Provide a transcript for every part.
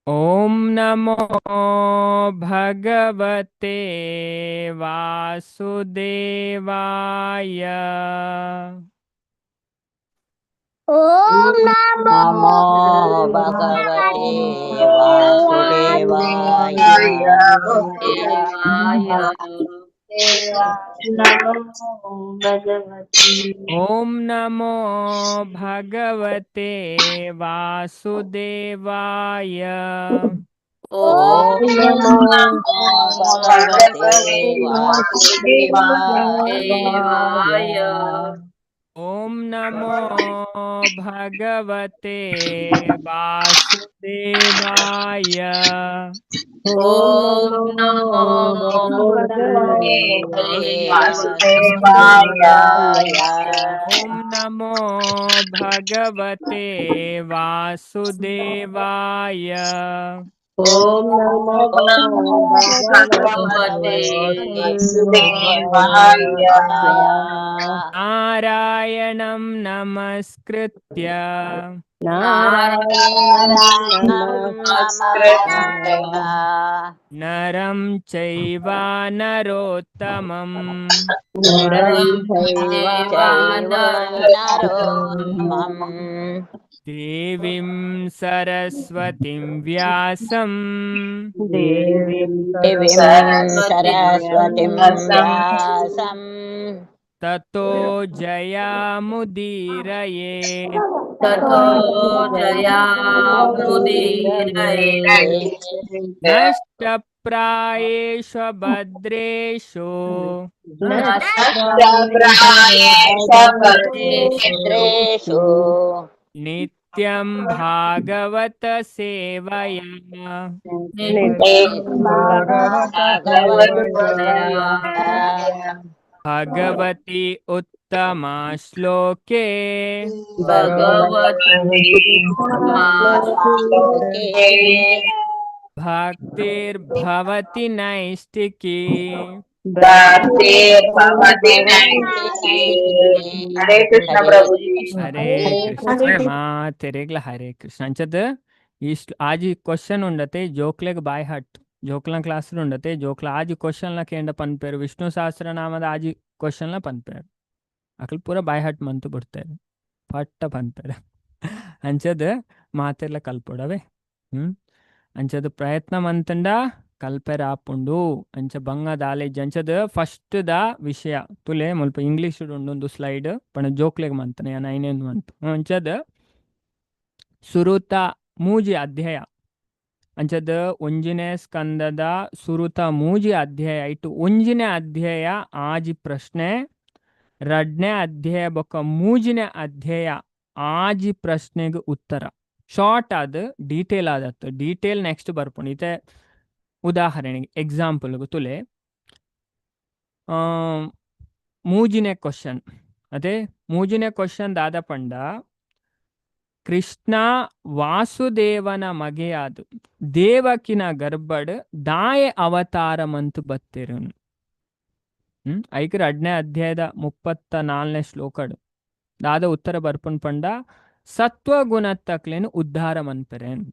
ಓಂ ನಮೋ ಭಗವತೆ ವಾಸುದೇವಾಯ. ಓಂ ನಮೋ ನಮೋ ಭಗವತೆ ವಾಸುದೇವಾಯ. ಓಂ ನಮೋ ಭಗವತೆ ವಾಸುದೇವಾಯ. ಓಂ ನಮೋ ಭಗವತೆ ವಾಸುದೇವಾಯ. ಓಂ ನಮೋ ಭಗವತೆ ವಾಸುದೇವಾಯ. ಓಂ ನಮೋ ಭಗವತೆ ವಾಸುದೇವಾಯ. ಓಂ ನಮೋ ಭಗವತೆ ವಾಸುದೇವಾಯ. ಓಂ ನಮೋ ಭಗವತೆ ವಾಸುದೇವಾಯ. ನಾರಾಯಣಂ ನಮಸ್ಕೃತ್ಯ ನಾರಾಯಣಂ ನಮಸ್ಕೃತ್ಯ ನರಂ ಚೈವ ನರೋತ್ತಮಂ ನರಂ ಚೈವ ನರೋತ್ತಮಂ ದೇವಿಂ ಸರಸ್ವತಿಂ ವ್ಯಾಸಂ ದೇವಿಂ ಸರಸ್ವತಿಂ ವ್ಯಾಸಂ ತತೋ ಜಯಮುದೀರಯೇತ್. ತತೋ ಜಯಮುದೀರಯೇತ್. ನಷ್ಟಪ್ರಾಯೇಷು ಭದ್ರೇಷು ನಷ್ಟಪ್ರಾಯೇಷು ನಿತ್ಯಂ ಭಾಗವತ ಸೇವಯಾ. ಭಗವತಿ ಉತ್ತಮ ಶ್ಲೋಕೆ ಭಕ್ತಿರ್ಭವತಿ ನೈಷ್ಟಿಕಿ. ಹರೇ ಕೃಷ್ಣ ಪ್ರಭುಜಿ. हरे कृष्ण मातेरेग्ला हरे कृष्ण अंचद आज क्वेश्चन उंडते जोक्लेग बाय हट जोक्ला क्लास उंडते जोक्ला आज क्वेश्चन ला केंड पनपेर विष्णु सहस्रनामद आज क्वेश्चन ला पनपेर अकल पूरा बाय हट मंतु बिಡ್ತಾರೆ ಪಟ್ಟ ಪನ್ಪೇರ ಅಂಚದ ಮಾತೆಲ್ಲ ಕಲ್ಪೊಡವೆ ಅಂಚದ ಪ್ರಯತ್ನ ಮಂತಂಡ ಕಲ್ಪೆರ ಆಪುಂಡು ಅಂಚ ಬಂಗ ದಾಲೇಜ್ ಅಂಚದ ಫಸ್ಟ್ ದ ವಿಷಯ ತುಲೆ ಮುಲ್ಪ ಇಂಗ್ಲಿಷ್ ಉಂಡೊಂದು ಸ್ಲೈಡ್ ಪಣ ಜೋಕ್ಲೆಗ್ ಮಂತನೆ ನೈನೇಂದು ಮಂತು ಅಂಚದ ಸುರುತ ಮೂಜಿ ಅಧ್ಯಾಯ ಅಂಚದ ಒಂಜಿನೇ ಸ್ಕಂದದ ಸುರುತ ಮೂಜಿ ಅಧ್ಯಾಯ ಇಟ್ಟು ಒಂಜಿನೇ ಅಧ್ಯಾಯ ಆಜಿ ಪ್ರಶ್ನೆ ರಡ್ನೇ ಅಧ್ಯಾಯ ಬೊಕ್ಕ ಮೂಜಿನೇ ಅಧ್ಯಾಯ ಆಜಿ ಪ್ರಶ್ನೆಗೆ ಉತ್ತರ ಶಾರ್ಟ್ ಆದ ಡೀಟೇಲ್ ಆದತ್ತು ಡೀಟೇಲ್ ನೆಕ್ಸ್ಟ್ ಬರ್ಪುಂಡು ಇತೆ ಉದಾಹರಣೆಗೆ ಎಕ್ಸಾಂಪಲ್ ತುಲೆ ಮೂಜಿನೇ ಕ್ವಶನ್ ಅದೇ ಮೂಜಿನೇ ಕ್ವಶನ್ ದಾದ ಪಂಡ ಕೃಷ್ಣ ವಾಸುದೇವನ ಮಗೆಯಾದ ದೇವಕಿನ ಗರ್ಭಡ್ ದಾಯ ಅವತಾರ ಮಂತು ಬತ್ತಿರನು ಐಕರ 2ನೇ ಅಧ್ಯಾಯದ 34ನೇ ಶ್ಲೋಕಡ್ ದಾದ ಉತ್ತರ ಬರ್ಪುನ್ ಪಂಡ ಸತ್ವಗುಣತ್ತಕ್ಲೇನು ಉದ್ಧಾರ ಮನ್ಪೆರೇನ್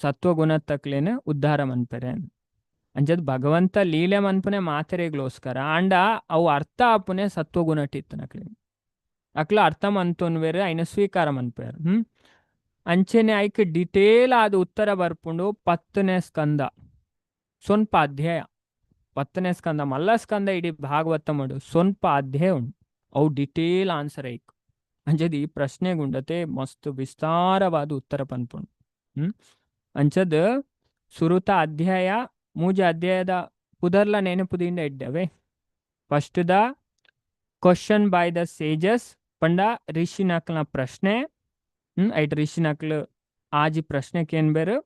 ಸತ್ವಗುಣತ್ತಕ್ಲೇನು ಉದ್ಧಾರ ಮನ್ಪೆರೇನ್ ಅಂಚದ್ ಭಗವಂತ ಲೀಲೆ ಮನ್ಪುನೆ ಮಾತೆರೆಗ್ಲೋಸ್ಕರ ಆಂಡ ಅವು ಅರ್ಥ ಆಪುನೆ ಸತ್ವಗುಣಟಿತ್ತನಕ್ಲೆ ಅಕ್ಲ ಅರ್ಥ ಮಂತುನ್ ಬೇರೆ ಐನ ಸ್ವೀಕಾರ ಮನ್ಪೇರ್ ಅಂಚೆನೆ ಐಕ್ ಡಿಟೇಲ್ ಆದ ಉತ್ತರ ಬರ್ಪುಂಡು 10ನೇ ಸ್ಕಂದ ಸ್ವಲ್ಪ ಅಧ್ಯಾಯ 10ನೇ ಸ್ಕಂದ ಮಲ್ಲ ಸ್ಕಂದ ಇಡೀ ಭಾಗವತ ಮಾಡು ಸ್ವಲ್ಪ ಅಧ್ಯಾಯ ಉಂಡು ಅವು ಡಿಟೇಲ್ ಆನ್ಸರ್ ಐಕ್ ಅಂಚದ್ ಈ ಪ್ರಶ್ನೆಗುಂಡತೆ ಮಸ್ತ್ ವಿಸ್ತಾರವಾದ ಉತ್ತರ ಪನ್ಪುಂಡು ಅಂಚದ್ ಸುರುತ ಅಧ್ಯಾಯ ಮೂಜ ಅಧ್ಯಾಯದ ಪುದರ್ಲ ನೆನಪುದಿಂದ ಇಡ್ಡವೆ first the question by the sages ಪಂಡ ಋಷಿ ನಕ್ಲ ಪ್ರಶ್ನೆ ಐಟ್ ಋಷಿ ನಕ್ಲು ಆಜಿ ಪ್ರಶ್ನೆಗೆ ಏನ್ ಬೇರು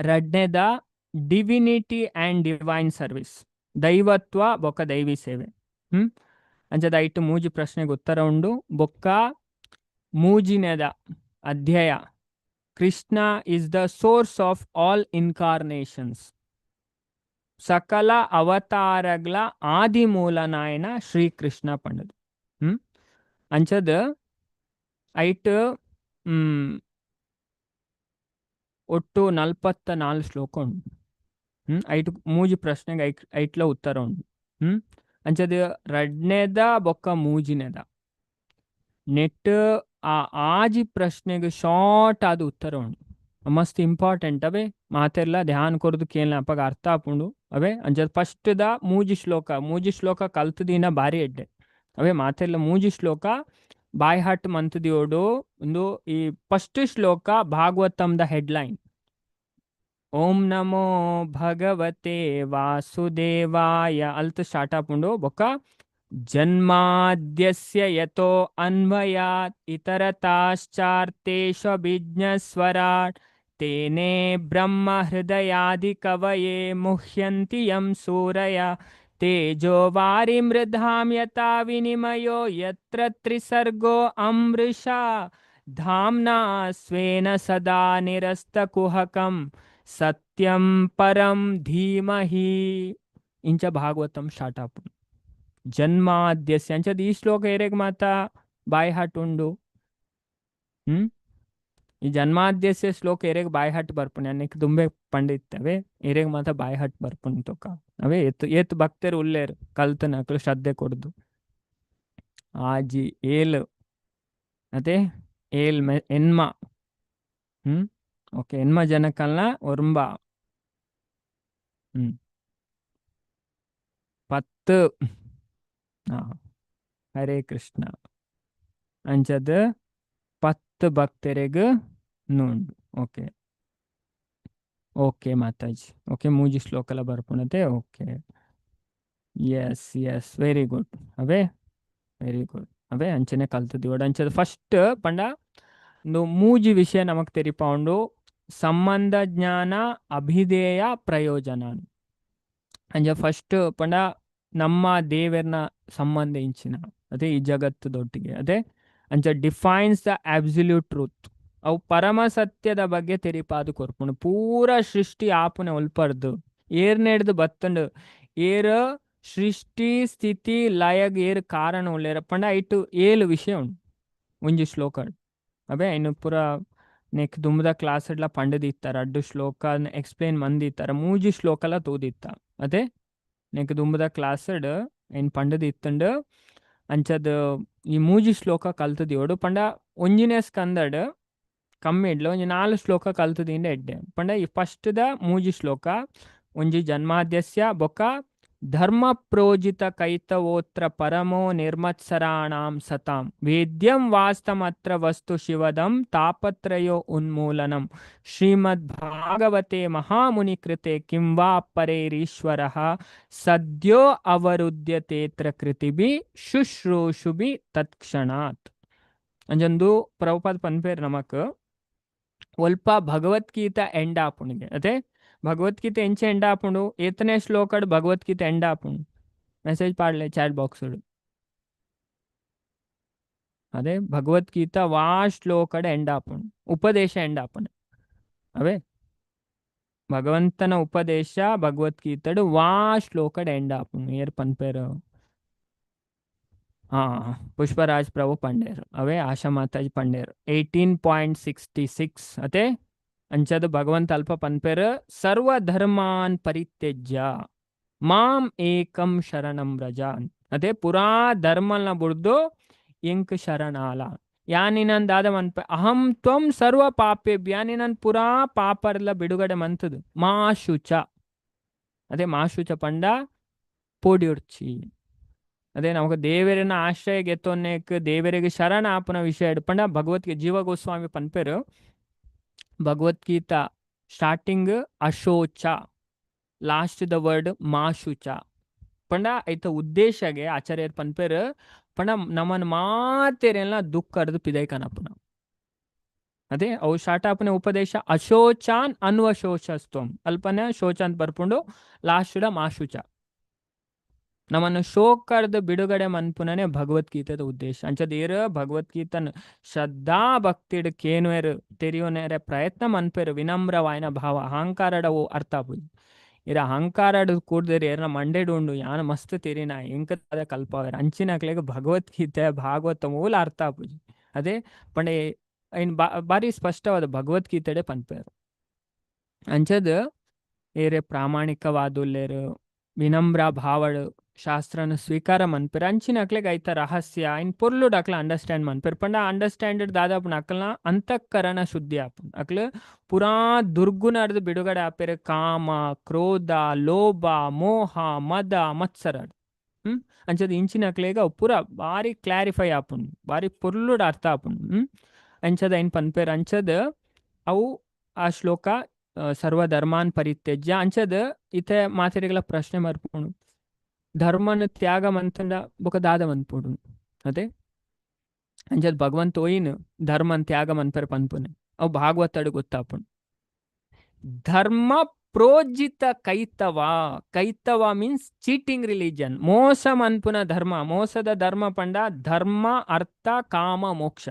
ರಡ್ನೇದ ಡಿವಿನಿಟಿ ಆ್ಯಂಡ್ ಡಿವೈನ್ ಸರ್ವಿಸ್ ದೈವತ್ವ ಬೊಕ್ಕ ದೈವಿ ಸೇವೆ ಅಂಚದ ಐಟು ಮೂಜಿ ಪ್ರಶ್ನೆಗೆ ಉತ್ತರ ಉಂಡು ಬೊಕ್ಕ ಮೂಜಿನೆದ ಅಧ್ಯಾಯ Krishna is the source of all incarnations ಸಕಲ ಅವತಾರಗಳ ಆದಿ ಮೂಲನಾಯನ ಶ್ರೀಕೃಷ್ಣ ಪಂಡದು ಅಂಚದ ಐಟ್ ಒಟ್ಟು 44 ಶ್ಲೋಕ ಉಂಡು. ಐಟ್ ಮೂಜಿ ಪ್ರಶ್ನೆಗೆ ಐಟ್ಲ ಉತ್ತರ ಉಂಡು. ಅಂಚದ ರಡ್ನೆದ ಬೊಕ್ಕ ಮೂಜಿನೆದ ನೆಟ್ ಆ ಆಜಿ ಪ್ರಶ್ನೆಗೆ ಶಾರ್ಟ್ ಆದ ಉತ್ತರ ಉಂಡು. ಮಸ್ತ್ ಇಂಪಾರ್ಟೆಂಟ್ ಅವೇ ಮಾತೆಲ್ಲ ಧ್ಯಾನ್ ಕೊರದು ಕೇಳ ಅಪ್ಪಗ ಅರ್ಥ ಆಪುಂಡು ಅವೇ. ಅಂಚದ ಫಸ್ಟ್ ದ ಮೂಜಿ ಶ್ಲೋಕ ಕಲ್ತದಿನ ಬಾರಿ ಎಡ್ಡೆ ಅವೇ ಮಾತೆಲ್ಲ ಮೂಜಿ ಶ್ಲೋಕ ಬಾಯ್ ಹಾಟ್ ಮಂತದಿಯೋಡು. ಒಂದು ಈ ಫಸ್ಟ್ ಶ್ಲೋಕ ಭಾಗವತಂದ ಹೆಡ್ಲೈನ್ ಓಂ ನಮೋ ಭಗವತೆ ವಾಸುದೇವಾಯ ಅಲ್ತ ಸ್ಟಾರ್ಟ್ ಆಪುಂಡು. ಬೊಕ್ಕ ಜನ್ಮಾದ್ಯಸ್ಯ ಯತೋ ಅನ್ವಯಾತ್ ಇತರತಾಶ್ಚಾರ್ತೇಷ್ವಭಿಜ್ಞಸ್ವರಾಟ್ ತೇನೇ ಬ್ರಹ್ಮ ಹೃದಯಾದಿ ಕವಯೇ ಮುಹ್ಯಂತಿ ಯಂ ಸೂರಯ ತೇಜೋ ವಾರಿ ಮೃಧಾಂ ಯಥಾ ವಿನಿಮಯೋ ಯತ್ರ ತ್ರಿಸರ್ಗೋ ಅಮೃಷಾ ಧಾಮ್ನಾ ಸ್ವೇನ ಸದಾ ನಿರಸ್ತಕುಹಕಂ ಸತ್ಯಂ ಪರಂ ಧೀಮಹಿ. ಇಂಚ ಭಾಗವತಂ ಸ್ಟಾರ್ಟ್ ಆಪುಂಡು. ಜನ್ಮಾದ್ಯಸ್ಯ ಅಂಚದ ಈ ಶ್ಲೋಕ ಏರೆಗ್ ಮಾತ ಬಾಯ್ ಹಾಟ್ ಉಂಡು. ಈ ಜನ್ಮಾದ್ಯಸ್ಯ ಶ್ಲೋಕ ಏರೆಗ್ ಬಾಯ್ ಹಾಟ್ ಬರ್ಪುಣೆ ಅನ್ನಕ್ಕೆ ದುಂಬೆ ಪಂಡಿತ್ತವೆ ಏರೆಗ್ ಮಾತ ಬಾಯ್ ಹಾಟ್ ಬರ್ಪುಣ್ ತೋಕ ಅವೇ ಏತ್ ಭಕ್ತರು ಉಲ್ಲೇರು ಕಲ್ತ ನಕಲು ಶ್ರದ್ಧೆ ಕೊಡ್ದು ಆಜಿ ಏಲ್ ಅದೇ ಏಲ್ ಎನ್ಮ ಓಕೆ ಎನ್ಮ ಜನಕಲ್ನ ಒರ್ಂಬ 10 ಹರೇ ಕೃಷ್ಣ ಅಂಚದ 10 ಭಕ್ತರಿಗ ನೋಂಡು. ಓಕೆ ಓಕೆ ಮಾತಾಜಿ ಓಕೆ ಮೂಜಿ ಶ್ಲೋಕಲ ಬರ್ಪುಣತೆ. ಓಕೆ ಎಸ್ ವೆರಿ ಗುಡ್ ಅವೇ ವೆರಿ ಗುಡ್ ಅವೇ ಅಂಚನೆ ಕಲ್ತದಿವಡು. ಅಂಚದ ಫಸ್ಟ್ ಪಂಡ ಒಂದು ಮೂಜಿ ವಿಷಯ ನಮಕ್ ತೆರಿಪೌಂಡು ಸಂಬಂಧ ಜ್ಞಾನ ಅಭಿಧೇಯ ಪ್ರಯೋಜನ. ಅಂಚ ಫಸ್ಟ್ ಪಂಡ ನಮ್ಮ ದೇವರನ ಸಂಬಂಧ ಇಂಚಿನ ಅದೇ ಈ ಜಗತ್ತದೊಟ್ಟಿಗೆ ಅದೇ ಅಂಚ ಡಿಫೈನ್ಸ್ ದ ಅಬ್ಸಲ್ಯೂಟ್ ಟ್ರೂತ್. ಅವು ಪರಮ ಸತ್ಯದ ಬಗ್ಗೆ ತೆರಿಪಾದು ಕೊರ್ಪುಂಡು. ಪೂರ ಸೃಷ್ಟಿ ಆಪುನೆ ಒಲ್ಪರ್ದು ಏರ್ ನೆಡ್ದು ಬತ್ತಂಡು ಏರ್ ಸೃಷ್ಟಿ ಸ್ಥಿತಿ ಲಯಗ್ ಏರ್ ಕಾರಣ ಉಳ್ಳೇರ ಪಂಡ ಐಟು 7 ವಿಷಯ ಉಂಡು ಒಂಜಿ ಶ್ಲೋಕ ಅವೇ. ಇನ್ನು ಪೂರ ನೆಕ್ ದುಂಬದ ಕ್ಲಾಸ್ ಇಡ್ಲ ಪಂಡದಿತ್ತಾರ ಅಡ್ಡು ಶ್ಲೋಕ ಎಕ್ಸ್ಪ್ಲೇನ್ ಮಂದಿತ್ತಾರ ಮೂಜಿ ಶ್ಲೋಕಲ ತೋದಿತ್ತ ಅದೇ ನೆಕ್ ದುಂಬದ ಕ್ಲಾಸ್ ಏನು ಪಂಡದಿತ್ತಂಡು. ಅಂಚದ ಈ ಮೂಜಿ ಶ್ಲೋಕ ಕಲ್ತದಿಯೋಡು ಪಂಡ ಒಂಜಿನೇ ಸ್ಕಂದಡ್ ಕಮ್ಮಿ ಇಡ್ಲ ಒಂಜಿ 4 ಶ್ಲೋಕ ಕಲ್ತದಿಂದ ಎಡ್ಡೆ ಪಂಡ ಈ ಫಸ್ಟ್ ದ ಮೂಜಿ ಶ್ಲೋಕ ಒಂಜಿ ಜನ್ಮಾದ್ಯಸ್ಯ ಬೊಕ್ಕ ಧರ್ಮ ಪ್ರೋಜಿತ ಕೈತವೋತ್ರ ಪರಮೋ ನಿರ್ಮತ್ಸರಾಣಾಂ ಸತಾಂ ವೇದ್ಯಂ ವಾಸ್ತಮತ್ರ ವಸ್ತು ಶಿವದಂ ತಾಪತ್ರಯೋ ಉನ್ಮೂಲನಂ ಶ್ರೀಮದ್ ಭಾಗವತೆ ಮಹಾಮುನಿ ಕೃತೆ ಕಿಂ ವಾ ಪರೇರೀಶ್ವರಃ ಸದ್ಯೋ ಅವರುದ್ಯತೇತ್ರ ಕೃತಿಭಿ ಶುಶ್ರೂಷುಭಿ ತತ್ಕ್ಷಣಾತ್. ಅಂಜಂದು ಪ್ರಭುಪಾದ ಪನ್ಪೇರ್ ನಮಕ್ ಒಲ್ಪ ಭಗವದ್ಗೀತಾ ಎಂಡ್ ಆಪುಣಿಗೆ ಅದೇ ಭಗವದ್ಗೀತೆ ಎಂಚೆ ಎಂಡ ಆಪುಂಡು ಏತನೇ ಶ್ಲೋಕಡ್ ಭಗವದ್ಗೀತೆ ಎಂಡ ಆಪುಂಡು ಮೆಸೇಜ್ ಪಾಡ್ಲೆ ಚಾಟ್ ಬಾಕ್ಸ್ ಅದೇ ಭಗವದ್ಗೀತಾ ವಾ ಶ್ಲೋಕಡ್ ಎಂಡ ಆಪುಂಡು ಉಪದೇಶ ಎಂಡ ಆಪುಂಡು ಅವೇ ಭಗವಂತನ ಉಪದೇಶ ಭಗವದ್ಗೀತಡ್ ವಾ ಶ್ಲೋಕಡ್ ಎಂಡ ಆಪುಂಡು ಏರ್ ಪನ್ಪೇರು ಪುಷ್ಪರಾಜ್ ಪ್ರಭು ಪಂಡೇರು ಅವೇ ಆಶಾ ಮಾತಾಜಿ ಪಂಡೇರು 18.66 ಅದೇ ಅಂಚದ ಭಗವಂತ ಅಲ್ಪ ಪನ್ಪೇರು ಸರ್ವಧರ್ಮಾನ್ ಪರಿತ್ಯಜ್ಯ ಮಾಂ ಏಕಂ ಶರಣಂ ವ್ರಜ ಅದೇ ಪುರಾ ಧರ್ಮಲ್ನ ಬುಡ್ದು ಎಂಕ್ ಶರಣಾಲ ಯಾನಿನಂದಾದ ಮನ್ಪ ಅಹಂ ತ್ವಂ ಸರ್ವ ಪಾಪೇಭ್ಯ ಯಾನಿನನ್ ಪುರಾ ಪಾಪರ್ಲ ಬಿಡುಗಡೆ ಮಂತದು ಮಾಶುಚ ಅದೇ ಮಾಶುಚ ಪಂಡ ಪೋಡಿಯುರ್ಚಿ ಅದೇ ನಮಗ ದೇವರಿನ ಆಶ್ರಯ ಗೆತ್ತೊನ್ನೇಕ್ ದೇವರಿಗೆ ಶರಣ ಆಪನ ವಿಷಯ ಪಂಡ ಭಗವದ್ಗೀತೆ ಜೀವ ಗೋಸ್ವಾಮಿ ಪನ್ಪೇರು ಭಗವದ್ಗೀತಾ ಸ್ಟಾರ್ಟಿಂಗ್ ಅಶೋಚ ಲಾಸ್ಟ್ ದ ವರ್ಡ್ ಮಾಶುಚ ಪಂಡ ಐತ ಉದ್ದೇಶಗೆ ಆಚಾರ್ಯರ್ ಪನ್ಪೇರು ಪಂಡ ನಮ್ಮನ್ ಮಾತೆರೆಲ್ಲ ದುಃಖ ಅರ್ದು ಪಿದೈಕನಪ್ಪನ ಅದೇ ಅವು ಸ್ಟಾರ್ಟ್ ಆಪನ ಉಪದೇಶ ಅಶೋಚಾನ್ ಅನ್ವಶೋಚಸ್ತೋಮ್ ಅಲ್ಪನ ಶೋಚ ಅಂತ ಬರ್ಪುಂಡು ಲಾಸ್ಟ್ ಮಾಶುಚ ನಮ್ಮನ್ನು ಶೋಕರ್ದು ಬಿಡುಗಡೆ ಮನ್ಪುನನೆ ಭಗವದ್ಗೀತೆದ ಉದ್ದೇಶ ಅಂಚದೇರ ಭಗವದ್ಗೀತನ್ ಶ್ರದ್ಧಾ ಭಕ್ತಿಡ್ ಕೇನುವೆರು ತೆರಿಯೋನೇರೆ ಪ್ರಯತ್ನ ಮನ್ಪೇರು ವಿನಮ್ರವಾಯನ ಭಾವ ಅಹಂಕಾರಡವು ಅರ್ಥ ಆಪುಜಿ ಇರ ಅಹಂಕಾರಡ್ ಕೂಡ್ದೇರಿ ಏರ್ನ ಮಂಡೆಡು ಉಂಡು ಯಾನ ಮಸ್ತ್ ತೆರಿನ ಎಂಕದ ಕಲ್ಪವೇರ ಅಂಚಿನಕ್ಲೆಗ್ ಭಗವದ್ಗೀತೆ ಭಾಗವತ ಮೂಲ ಅರ್ಥ ಆಪುಜಿ ಅದೇ ಪಂಡೆ ಇನ್ ಬಾರಿ ಸ್ಪಷ್ಟವಾದ ಭಗವದ್ಗೀತೆಡೆ ಪನ್ಪೇರು ಅಂಚದ ಏರೆ ಪ್ರಾಮಾಣಿಕವಾದುಲ್ಲೇರು ವಿನಮ್ರ ಭಾವಡು ಶಾಸ್ತ್ರನ ಸ್ವೀಕಾರ ಮನ್ಪೇರು ಅಂಚಿನ ಅಕ್ಲೆಗ್ ಐತ ರಹಸ್ಯ ಇನ್ ಪೊರ್ಲುಡ್ ಅಕ್ಲ ಅಂಡರ್ಸ್ಟ್ಯಾಂಡ್ ಮನ್ಪೇರು ಪಂಡ ಅಂಡರ್ಸ್ಟ್ಯಾಂಡೆಡ್ ದಾದಾಪುನ ಅಕ್ಲನ ಅಂತಃಕರಣ ಶುದ್ಧಿ ಆಪುಂಡು ಅಕ್ಲು ಪುರಾ ದುರ್ಗುಣರ್ದು ಬಿಡುಗಡೆ ಆಪೇರು ಕಾಮ ಕ್ರೋಧ ಲೋಭ ಮೋಹ ಮದ ಮತ್ಸರ ಅಂಚದ ಇಂಚಿನ ಅಕ್ಲೆಗ ಅವು ಪೂರ ಬಾರಿ ಕ್ಲಾರಿಫೈ ಆಪುಂಡು ಬಾರಿ ಪೊರ್ಲುಡ್ ಅರ್ಥ ಆಪುಂಡು ಅಂಚದ ಐನ್ ಪನ್ಪೇರು ಅಂಚದ ಅವು ಆ ಶ್ಲೋಕ ಸರ್ವಧರ್ಮಾನ್ ಪರಿತ್ಯಜ್ಯ ಅಂಚದ ಇತೆ ಮಾತೆರೆಗಳ ಪ್ರಶ್ನೆ ಮರ್ಪುಂಡು ಧರ್ಮನ ತ್ಯಾಗ ಮಂತಂಡ ಬೊಕ ದಾದ ಮನ್ಪುಡು ಅದೇ ಅಂಚದ ಭಗವಂತ ಒಯ್ನು ಧರ್ಮನ್ ತ್ಯಾಗ ಮನ್ಪೆರ್ ಪನ್ಪುನೆ ಅವು ಭಾಗವತಡು ಗೊತ್ತಾಪುಂಡು ಧರ್ಮ ಪ್ರೋಜಿತ ಕೈತವ ಮೀನ್ಸ್ ಚೀಟಿಂಗ್ ರಿಲಿಜನ್ ಮೋಸ ಮನ್ಪುನ ಧರ್ಮ ಮೋಸದ ಧರ್ಮ ಪಂಡ ಧರ್ಮ ಅರ್ಥ ಕಾಮ ಮೋಕ್ಷ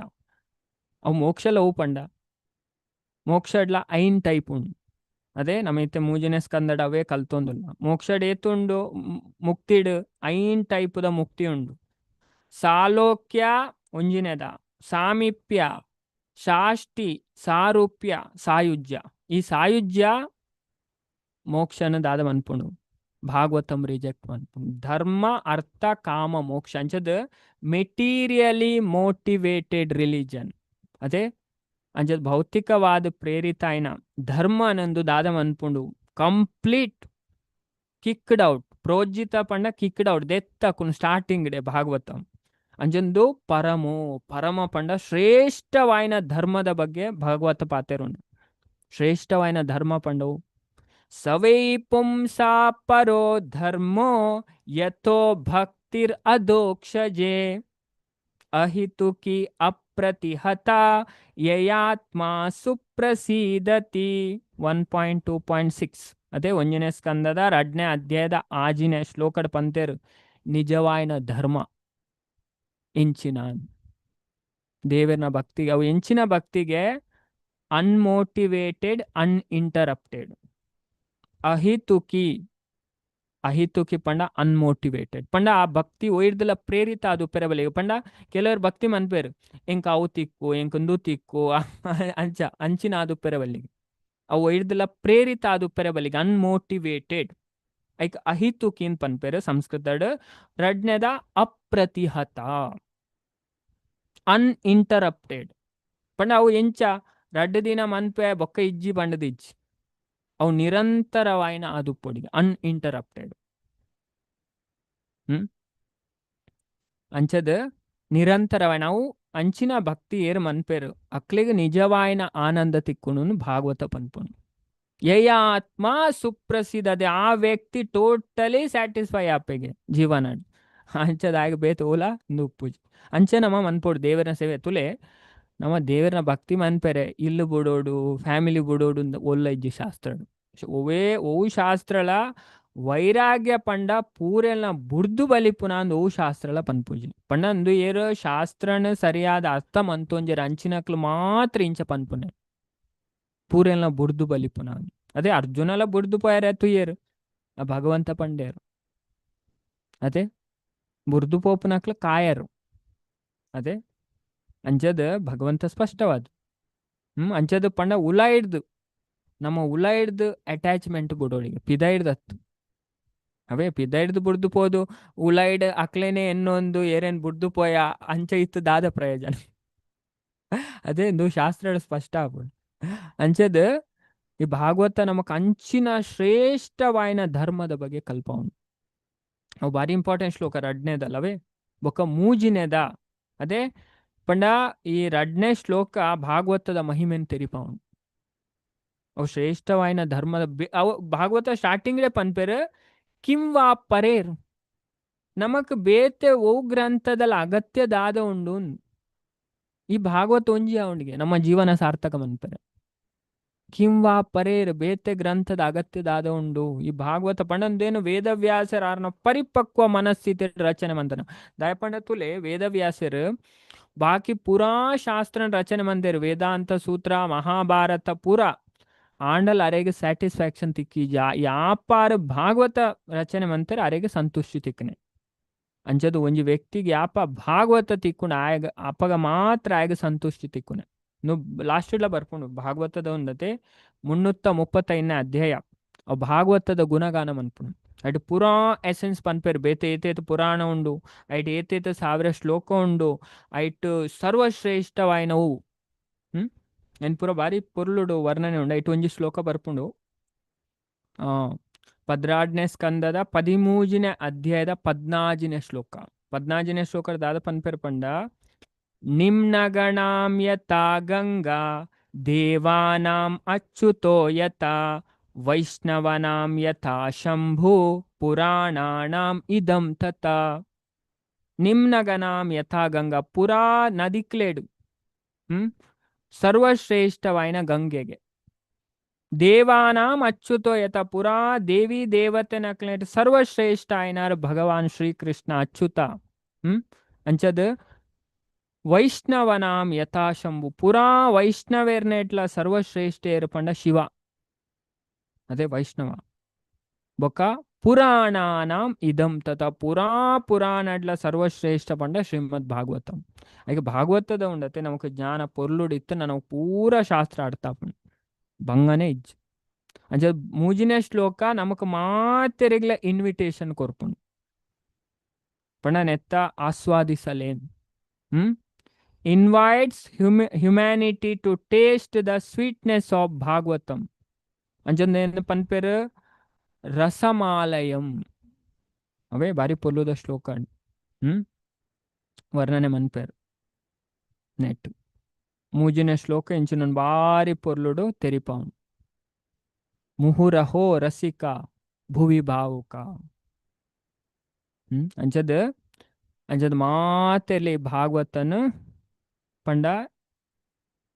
ಅವು ಮೋಕ್ಷಲ ಅವು ಪಂಡ ಮೋಕ್ಷಡ್ಲ ಐನ್ ಟೈಪ್ ಉಂಡು ಅದೇ ನಮೈತೆ ಮೂಜನೆ ಸ್ಕಂದಡ ಅವೇ ಕಲ್ತೊಂದುಲ್ಲ ಮೋಕ್ಷಡ್ ಏತುಂಡು ಮುಕ್ತಿಡ್ ಐನ್ ಟೈಪುದ ಮುಕ್ತಿ ಉಂಡು ಸಾಲೋಕ್ಯ ಒಂಜಿನೆದ ಸಾಮೀಪ್ಯ ಶಾಷ್ಟಿ ಸಾರೂಪ್ಯ ಸಾಯುಜ್ಯ ಈ ಸಾಯುಜ್ಯ ಮೋಕ್ಷನ ದಾದ ಮನ್ಪುಂಡು ಭಾಗವತಂ ರಿಜೆಕ್ಟ್ ಮನ್ಪುಂಡು ಧರ್ಮ ಅರ್ಥ ಕಾಮ ಮೋಕ್ಷ ಅಂಚದ ಮೆಟೀರಿಯಲಿ ಮೋಟಿವೇಟೆಡ್ ರಿಲಿಜನ್ ಅದೇ ಅಂಚದ ಭೌತಿಕವಾದ ಪ್ರೇರಿತ ಆಯ್ನ ಧರ್ಮ ಅನ್ನೊಂದು ದಾದ ಮನ್ಪುಂಡು ಕಂಪ್ಲೀಟ್ ಕಿಕ್ಡ್ ಔಟ್ ಪ್ರೋಜಿತ ಪಂಡ ಕಿಕ್ಡ್ ಔಟ್ ದೆತ್ತಕುನ್ ಸ್ಟಾರ್ಟಿಂಗ್ ಡೇ ಭಾಗವತಂ ಅಂಜೊಂದು ಪರಮ ಪಂಡ ಶ್ರೇಷ್ಠವಾಯಿನ ಧರ್ಮದ ಬಗ್ಗೆ ಭಾಗವತ ಪಾತೆರುಂಡು ಶ್ರೇಷ್ಠವಾಯಿನ ಧರ್ಮ ಪಂಡವು ಸವೈ ಪುಂಸಾ ಪರೋ ಧರ್ಮೋ ಯಥೋ ಭಕ್ತಿರ್ ಅಧೋಕ್ಷಜೆ ಅಹಿತುಕಿ ಅಪ್ರತಿಹತ ಯಯಾತ್ಮ ಸುಪ್ರಸೀದತಿ 1.2.6 ಅದೇ ಒಂಜನೇ ಸ್ಕಂದದ 2ನೇ ಅಧ್ಯಾಯದ ಆಜಿನ ಶ್ಲೋಕಡ್ ಪಂತೇರು ನಿಜವಾಯಿನ ಧರ್ಮ ಎಂಚಿನ ದೇವರನ ಭಕ್ತಿಗೆ ಅವು ಎಂಚಿನ ಭಕ್ತಿಗೆ ಅನ್ಮೋಟಿವೇಟೆಡ್ ಅನ್ಇಂಟರಪ್ಟೆಡ್ ಅಹಿತುಕಿ ಪಂಡ ಅನ್ಮೋಟಿವೇಟೆಡ್ ಪಂಡ ಆ ಭಕ್ತಿ ಒಯ್ದಲ ಪ್ರೇರಿತ ಅದು ಪೆರಬಲಿಗೆ ಪಂಡ ಕೆಲವರು ಭಕ್ತಿ ಮನ್ಪೇರು ಎಂಕ ಅವು ತಿಕ್ಕು ಎಂಕೊಂದು ತಿಕ್ಕು ಅಂಚಿನ ಅದು ಪೆರಬಲ್ಲಿಗೆ ಅವು ಒಯ್ದಲ ಪ್ರೇರಿತ ಅದು ಪೆರಬಲಿಗೆ ಅನ್ಮೋಟಿವೇಟೆಡ್ ಐಕ್ ಅಹಿತುಕಿನ್ ಪನ್ಪೇರು ಸಂಸ್ಕೃತಡ್ 2ನೇದ ಅಪ್ರತಿಹತ ಅನ್ಇಂಟರಪ್ಟೆಡ್ ಪಂಡ ಅವು ಎಂಚ 2 ದಿನ ಮನ್ಪೆ ಬೊಕ್ಕ ಇಜ್ಜಿ ಪಂಡದ ಇಜ್ಜಿ ಅವು ನಿರಂತರವಾಯಿನ ಅದು ಪೊಡಿಗೆ ಅನ್ಇಂಟರಪ್ಟೆಡ್ ಅಂಚದ ನಿರಂತರವಾಯಿನ ಅವು ಅಂಚಿನ ಭಕ್ತಿ ಏರು ಮನ್ಪೇರು ಅಕ್ಲಿಗೆ ನಿಜವಾಯಿನ ಆನಂದ ತಿಕ್ಕುನು ಭಾಗವತ ಪನ್ಪುನು ಯಯ ಆತ್ಮ ಸುಪ್ರಸಿದ್ಧದೆ ಆ ವ್ಯಕ್ತಿ ಟೋಟಲಿ ಸ್ಯಾಟಿಸ್ಫೈ ಆಪೆಗೆ ಜೀವನ ಅಂಚದಾಗ ಬೇತು ಓಲಾ ಪೂಜೆ ಅಂಚೆ ನಮ್ಮ ಮನ್ಪೋಡು ದೇವರನ ಸೇವೆ ತುಲೆ ನಮ್ಮ ದೇವರನ ಭಕ್ತಿ ಮನ್ಪೆರೆ ಇಲ್ಲು ಬುಡೋಡು ಫ್ಯಾಮಿಲಿ ಬುಡೋಡು ಒಲ್ಲ ಇಜ್ಜಿ ಶಾಸ್ತ್ರ ಓವು ಶಾಸ್ತ್ರಲ ವೈರಾಗ್ಯ ಪಂಡ ಪೂರೆಲ್ನ ಬುರ್ದು ಬಲಿಪುನ ಅಂದು ಓವು ಶಾಸ್ತ್ರಲ ಪನ್ಪೂಜಿ ಪಂಡ ಅಂದು ಏರು ಶಾಸ್ತ್ರನ ಸರಿಯಾದ ಅರ್ಥ ಮಂತೊಂಜರ ಅಂಚಿನಕ್ಲು ಮಾತ್ರ ಇಂಚ ಪನ್ಪುನೆ ಪೂರೆಲ್ನ ಬುರ್ದು ಬಲಿಪುನ ಅಂದು ಅದೇ ಅರ್ಜುನಲ ಬುರ್ದು ಪೋಯರೆ ತುಯ್ಯರು ಆ ಭಗವಂತ ಪಂಡೇರು ಅದೇ ಬುರ್ದು ಪೋಪುನಕ್ಲು ಕಾಯರು ಅದೇ ಅಂಚದ ಭಗವಂತ ಸ್ಪಷ್ಟವಾದ ಅಂಚದ ಪಂಡ ಉಲ ಹಿಡ್ದು ನಮ್ಮ ಉಲ ಹಿಡ್ದು ಅಟ್ಯಾಚ್ಮೆಂಟ್ ಬುಡೋಳಿಗೆ ಪಿದ ಹಿಡ್ದತ್ತು ಅವೇ ಪಿದ ಹಿಡ್ದು ಬುಡ್ದು ಪೋದು ಉಲ ಹಿಡ್ ಅಕ್ಲೇನೆ ಎನ್ನೊಂದು ಏರೇನು ಬುಡ್ದು ಪೋಯ ಅಂಚ ಇತ್ತು ದಾದ ಪ್ರಯೋಜನ ಅದೇ ಶಾಸ್ತ್ರ ಸ್ಪಷ್ಟ ಆಗ್ಬೋದು ಅಂಚದ ಈ ಭಾಗವತ ನಮಕ್ ಅಂಚಿನ ಶ್ರೇಷ್ಠವಾಯಿನ ಧರ್ಮದ ಬಗ್ಗೆ ಕಲ್ಪವನು ಅವು ಬಾರಿ ಇಂಪಾರ್ಟೆಂಟ್ ಶ್ಲೋಕ 2ನೇದಲ್ಲವೇ ಬೊಕ್ಕ ಮೂಜಿನೇದ ಅದೇ ಪಂಡ ಈ 2ನೇ ಶ್ಲೋಕ ಭಾಗವತದ ಮಹಿಮೆನ್ ತೆರಿಪವನು ಅವು ಶ್ರೇಷ್ಠವಾಯಿನ ಧರ್ಮದ ಅವು ಭಾಗವತ ಸ್ಟಾರ್ಟಿಂಗ್ಲೇ ಪನ್ಪೇರು ಕಿಂವಾ ಪರೇರ್ ನಮಕ್ ಬೇತೆ ಓ ಗ್ರಂಥದಲ್ಲಿ ಅಗತ್ಯದಾದ ಉಂಡು ಈ ಭಾಗವತ ಒಂಜಿ ಅವನಿಗೆ ನಮ್ಮ ಜೀವನ ಸಾರ್ಥಕ ಮನ್ಪೇರು ಕಿಂವಾ ಪರೇರ್ ಬೇತೆ ಗ್ರಂಥದ ಅಗತ್ಯದಾದ ಉಂಡು ಈ ಭಾಗವತ ಪಂಡಂದೇನು ವೇದವ್ಯಾಸರ ಪರಿಪಕ್ವ ಮನಸ್ಥಿತಿ ರಚನೆ ಮಂತನ ದಯಪಂಡ ತುಲೆ ವೇದವ್ಯಾಸರು ಬಾಕಿ ಪೂರಾ ಶಾಸ್ತ್ರ ರಚನೆ ಮಂದಿರು ವೇದಾಂತ ಸೂತ್ರ ಮಹಾಭಾರತ ಪೂರ ಆಂಡಲ್ ಅರೆಗೆ ಸ್ಯಾಟಿಸ್ಫ್ಯಾಕ್ಷನ್ ತಿಕ್ಕಿ ಯಾಪಾರ ಭಾಗವತ ರಚನೆ ಮಂತಾರೆ ಅರೆಗೆ ಸಂತುಷ್ಟಿ ತಿಕ್ಕನೆ ಅಂಚದು ಒಂಜಿ ವ್ಯಕ್ತಿಗೆ ಯಾಪ ಭಾಗವತ ತಿಕ್ಕುನ ಆಯಗ ಅಪ್ಪಗ ಮಾತ್ರ ಆಯಗ ಸಂತುಷ್ಟಿ ತಿಕ್ಕುನೆ నువ్వు లాస్ట్లో ಬರ್ಕೊಂಡು ಭಾಗವತದ ಒಂದತೆ 335ನೇ ಅಧ್ಯಾಯ ಭಾಗವತದ ಗುಣಗಾನಂ ಅನ್ಪುನು ಅటు ಪುರಾ ಎಸೆನ್ಸ್ ಪನ್ಪೇರು ಬೇತೆ ಏತೇತ ಪುರಾಣ ಉಂಡು ಐಟ್ ಏತೇತ 1000 ಶ್ಲೋಕ ಉಂಡು ಐಟ್ ಸರ್ವಶ್ರೇಷ್ಠವಾಯಿನವು నేను ಪುರ ಬಾರಿ ಪೊರ್ಲುಡು ವರ್ಣನೆ ಉಂಡು ಐಟ್ ಒಂಜಿ ಶ್ಲೋಕ ಬರ್ಪುಂಡು 16ನೇ ಸ್ಕಂದದ 13ನೇ ಅಧ್ಯಾಯದ 14ನೇ ಶ್ಲೋಕ 14ನೇ ಶ್ಲೋಕ ದಾದ ಪನ್ಪೇರು ಪಂಡ ನಿಮ್ನಗಣಾಂ ಯಥಾ ಗಂಗಾ ದೇವಾನಾಂ ಅಚ್ಯುತೋ ಯಥಾ ವೈಷ್ಣವನಾಂ ಯಥಾ ಶಂಭು ಪುರಾಣಾನಾಂ ಇದಂ ತಥಾ ನಿಮ್ನಗಣಾಂ ಯಥಾ ಗಂಗಾ ಪುರಾ ನದಿಕ್ಲೇಡು ಸರ್ವಶ್ರೇಷ್ಠವಾಯಿನ ಗಂಗೆಗೆ ದೇವಾನಾಂ ಅಚ್ಯುತೋ ಯಥ ಪುರಾ ದೇವಿ ದೇವತೆ ನಕ್ಲೇಟ್ ಸರ್ವಶ್ರೇಷ್ಠ ಆಯ್ನಾರು ಭಗವಾನ್ ಶ್ರೀಕೃಷ್ಣ ಅಚ್ಯುತ ಅಂಚದ್ ವೈಷ್ಣವನಾಂ ಯಥಾಶಂಭು ಪುರಾ ವೈಷ್ಣವೇರ್ನೆಟ್ಲ ಸರ್ವಶ್ರೇಷ್ಠೇರು ಪಂಡ ಶಿವ ಅದೇ ವೈಷ್ಣವ ಬೊಕ್ಕ ಪುರಾಣಾನಾಂ ಇದಂ ತತ ಪುರಾಣಡ್ಲ ಸರ್ವಶ್ರೇಷ್ಠ ಪಂಡ ಶ್ರೀಮದ್ ಭಾಗವತಂ ಈಗ ಭಾಗವತದ ಉಂಡತೆ ನಮಕ್ ಜ್ಞಾನ ಪೊರ್ಲುಡಿತ್ತು ನನಗೆ ಪೂರ ಶಾಸ್ತ್ರ ಅರ್ಥಾಪುಂಡು ಬಂಗನೆ ಇಜ್ಜು ಅಂಚ ಮೂಜಿನೇ ಶ್ಲೋಕ ನಮಕ್ ಮಾತೆರೆಗ್ಲ ಇನ್ವಿಟೇಷನ್ ಕೊರ್ಪುಂಡು ಪಂಡ ನೆತ್ತ ಆಸ್ವಾದಿಸಲೇನ್ invites humanity to taste the sweetness of Bhagavatam. ಅಂಚಂದೇನು ಪನ್ಪೇರು ರಸಮಾಲಯಂ ಅವೇ ಬಾರಿ ಪೊಲ್ಲುದ ಶ್ಲೋಕ ವರ್ಣನೆ ಮನ್ಪೇರು ನೆಟ್ ಮೂಜಿನ ಶ್ಲೋಕ ಇಂಚಿನ ಬಾರಿ ಪೊರ್ಲುಡು ತೆರಿಪಾವನು ಮುಹುರಹೋ ರಸಿಕ ಭುವಿ ಭಾವುಕ ಅಂಚದ ಮಾತೆಲಿ ಭಾಗವತನ ಪಂಡ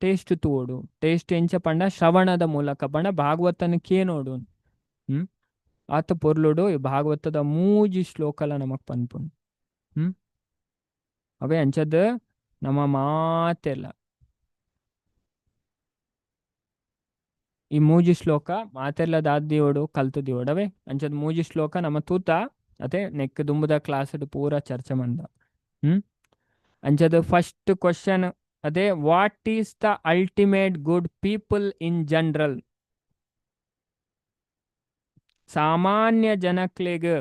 ಟೇಸ್ಟ್ ತೋಡು ಟೇಸ್ಟ್ ಎಂಚ ಪಂಡ ಶ್ರವಣದ ಮೂಲಕ ಪಂಡ ಭಾಗವತನ ಕೇನೋಡು ಆತ ಪೊರ್ಲುಡು ಈ ಭಾಗವತದ ಮೂಜಿ ಶ್ಲೋಕಲ ನಮಕ್ ಪನ್ಪುನ್ ಅವೇ ಅಂಚದ ನಮ್ಮ ಮಾತೆಲ್ಲ ಈ ಮೂಜಿ ಶ್ಲೋಕ ಮಾತೆಲ್ಲ ದಾದಿಯೋಡು ಕಲ್ತು ದಿಯೋಡವೇ ಅಂಚದ ಮೂಜಿ ಶ್ಲೋಕ ನಮ್ಮ ತೂತ ಅದೇ ನೆಕ್ ದುಂಬುದ ಕ್ಲಾಸ್ ಪೂರ ಚರ್ಚೆ ಮಂದ ಅಂಚದ ಫಸ್ಟ್ ಕ್ವಶನ್ ಅದೇ what is the ultimate good people in general ಸಾಮಾನ್ಯ ಜನಕ್ಲೆಗ್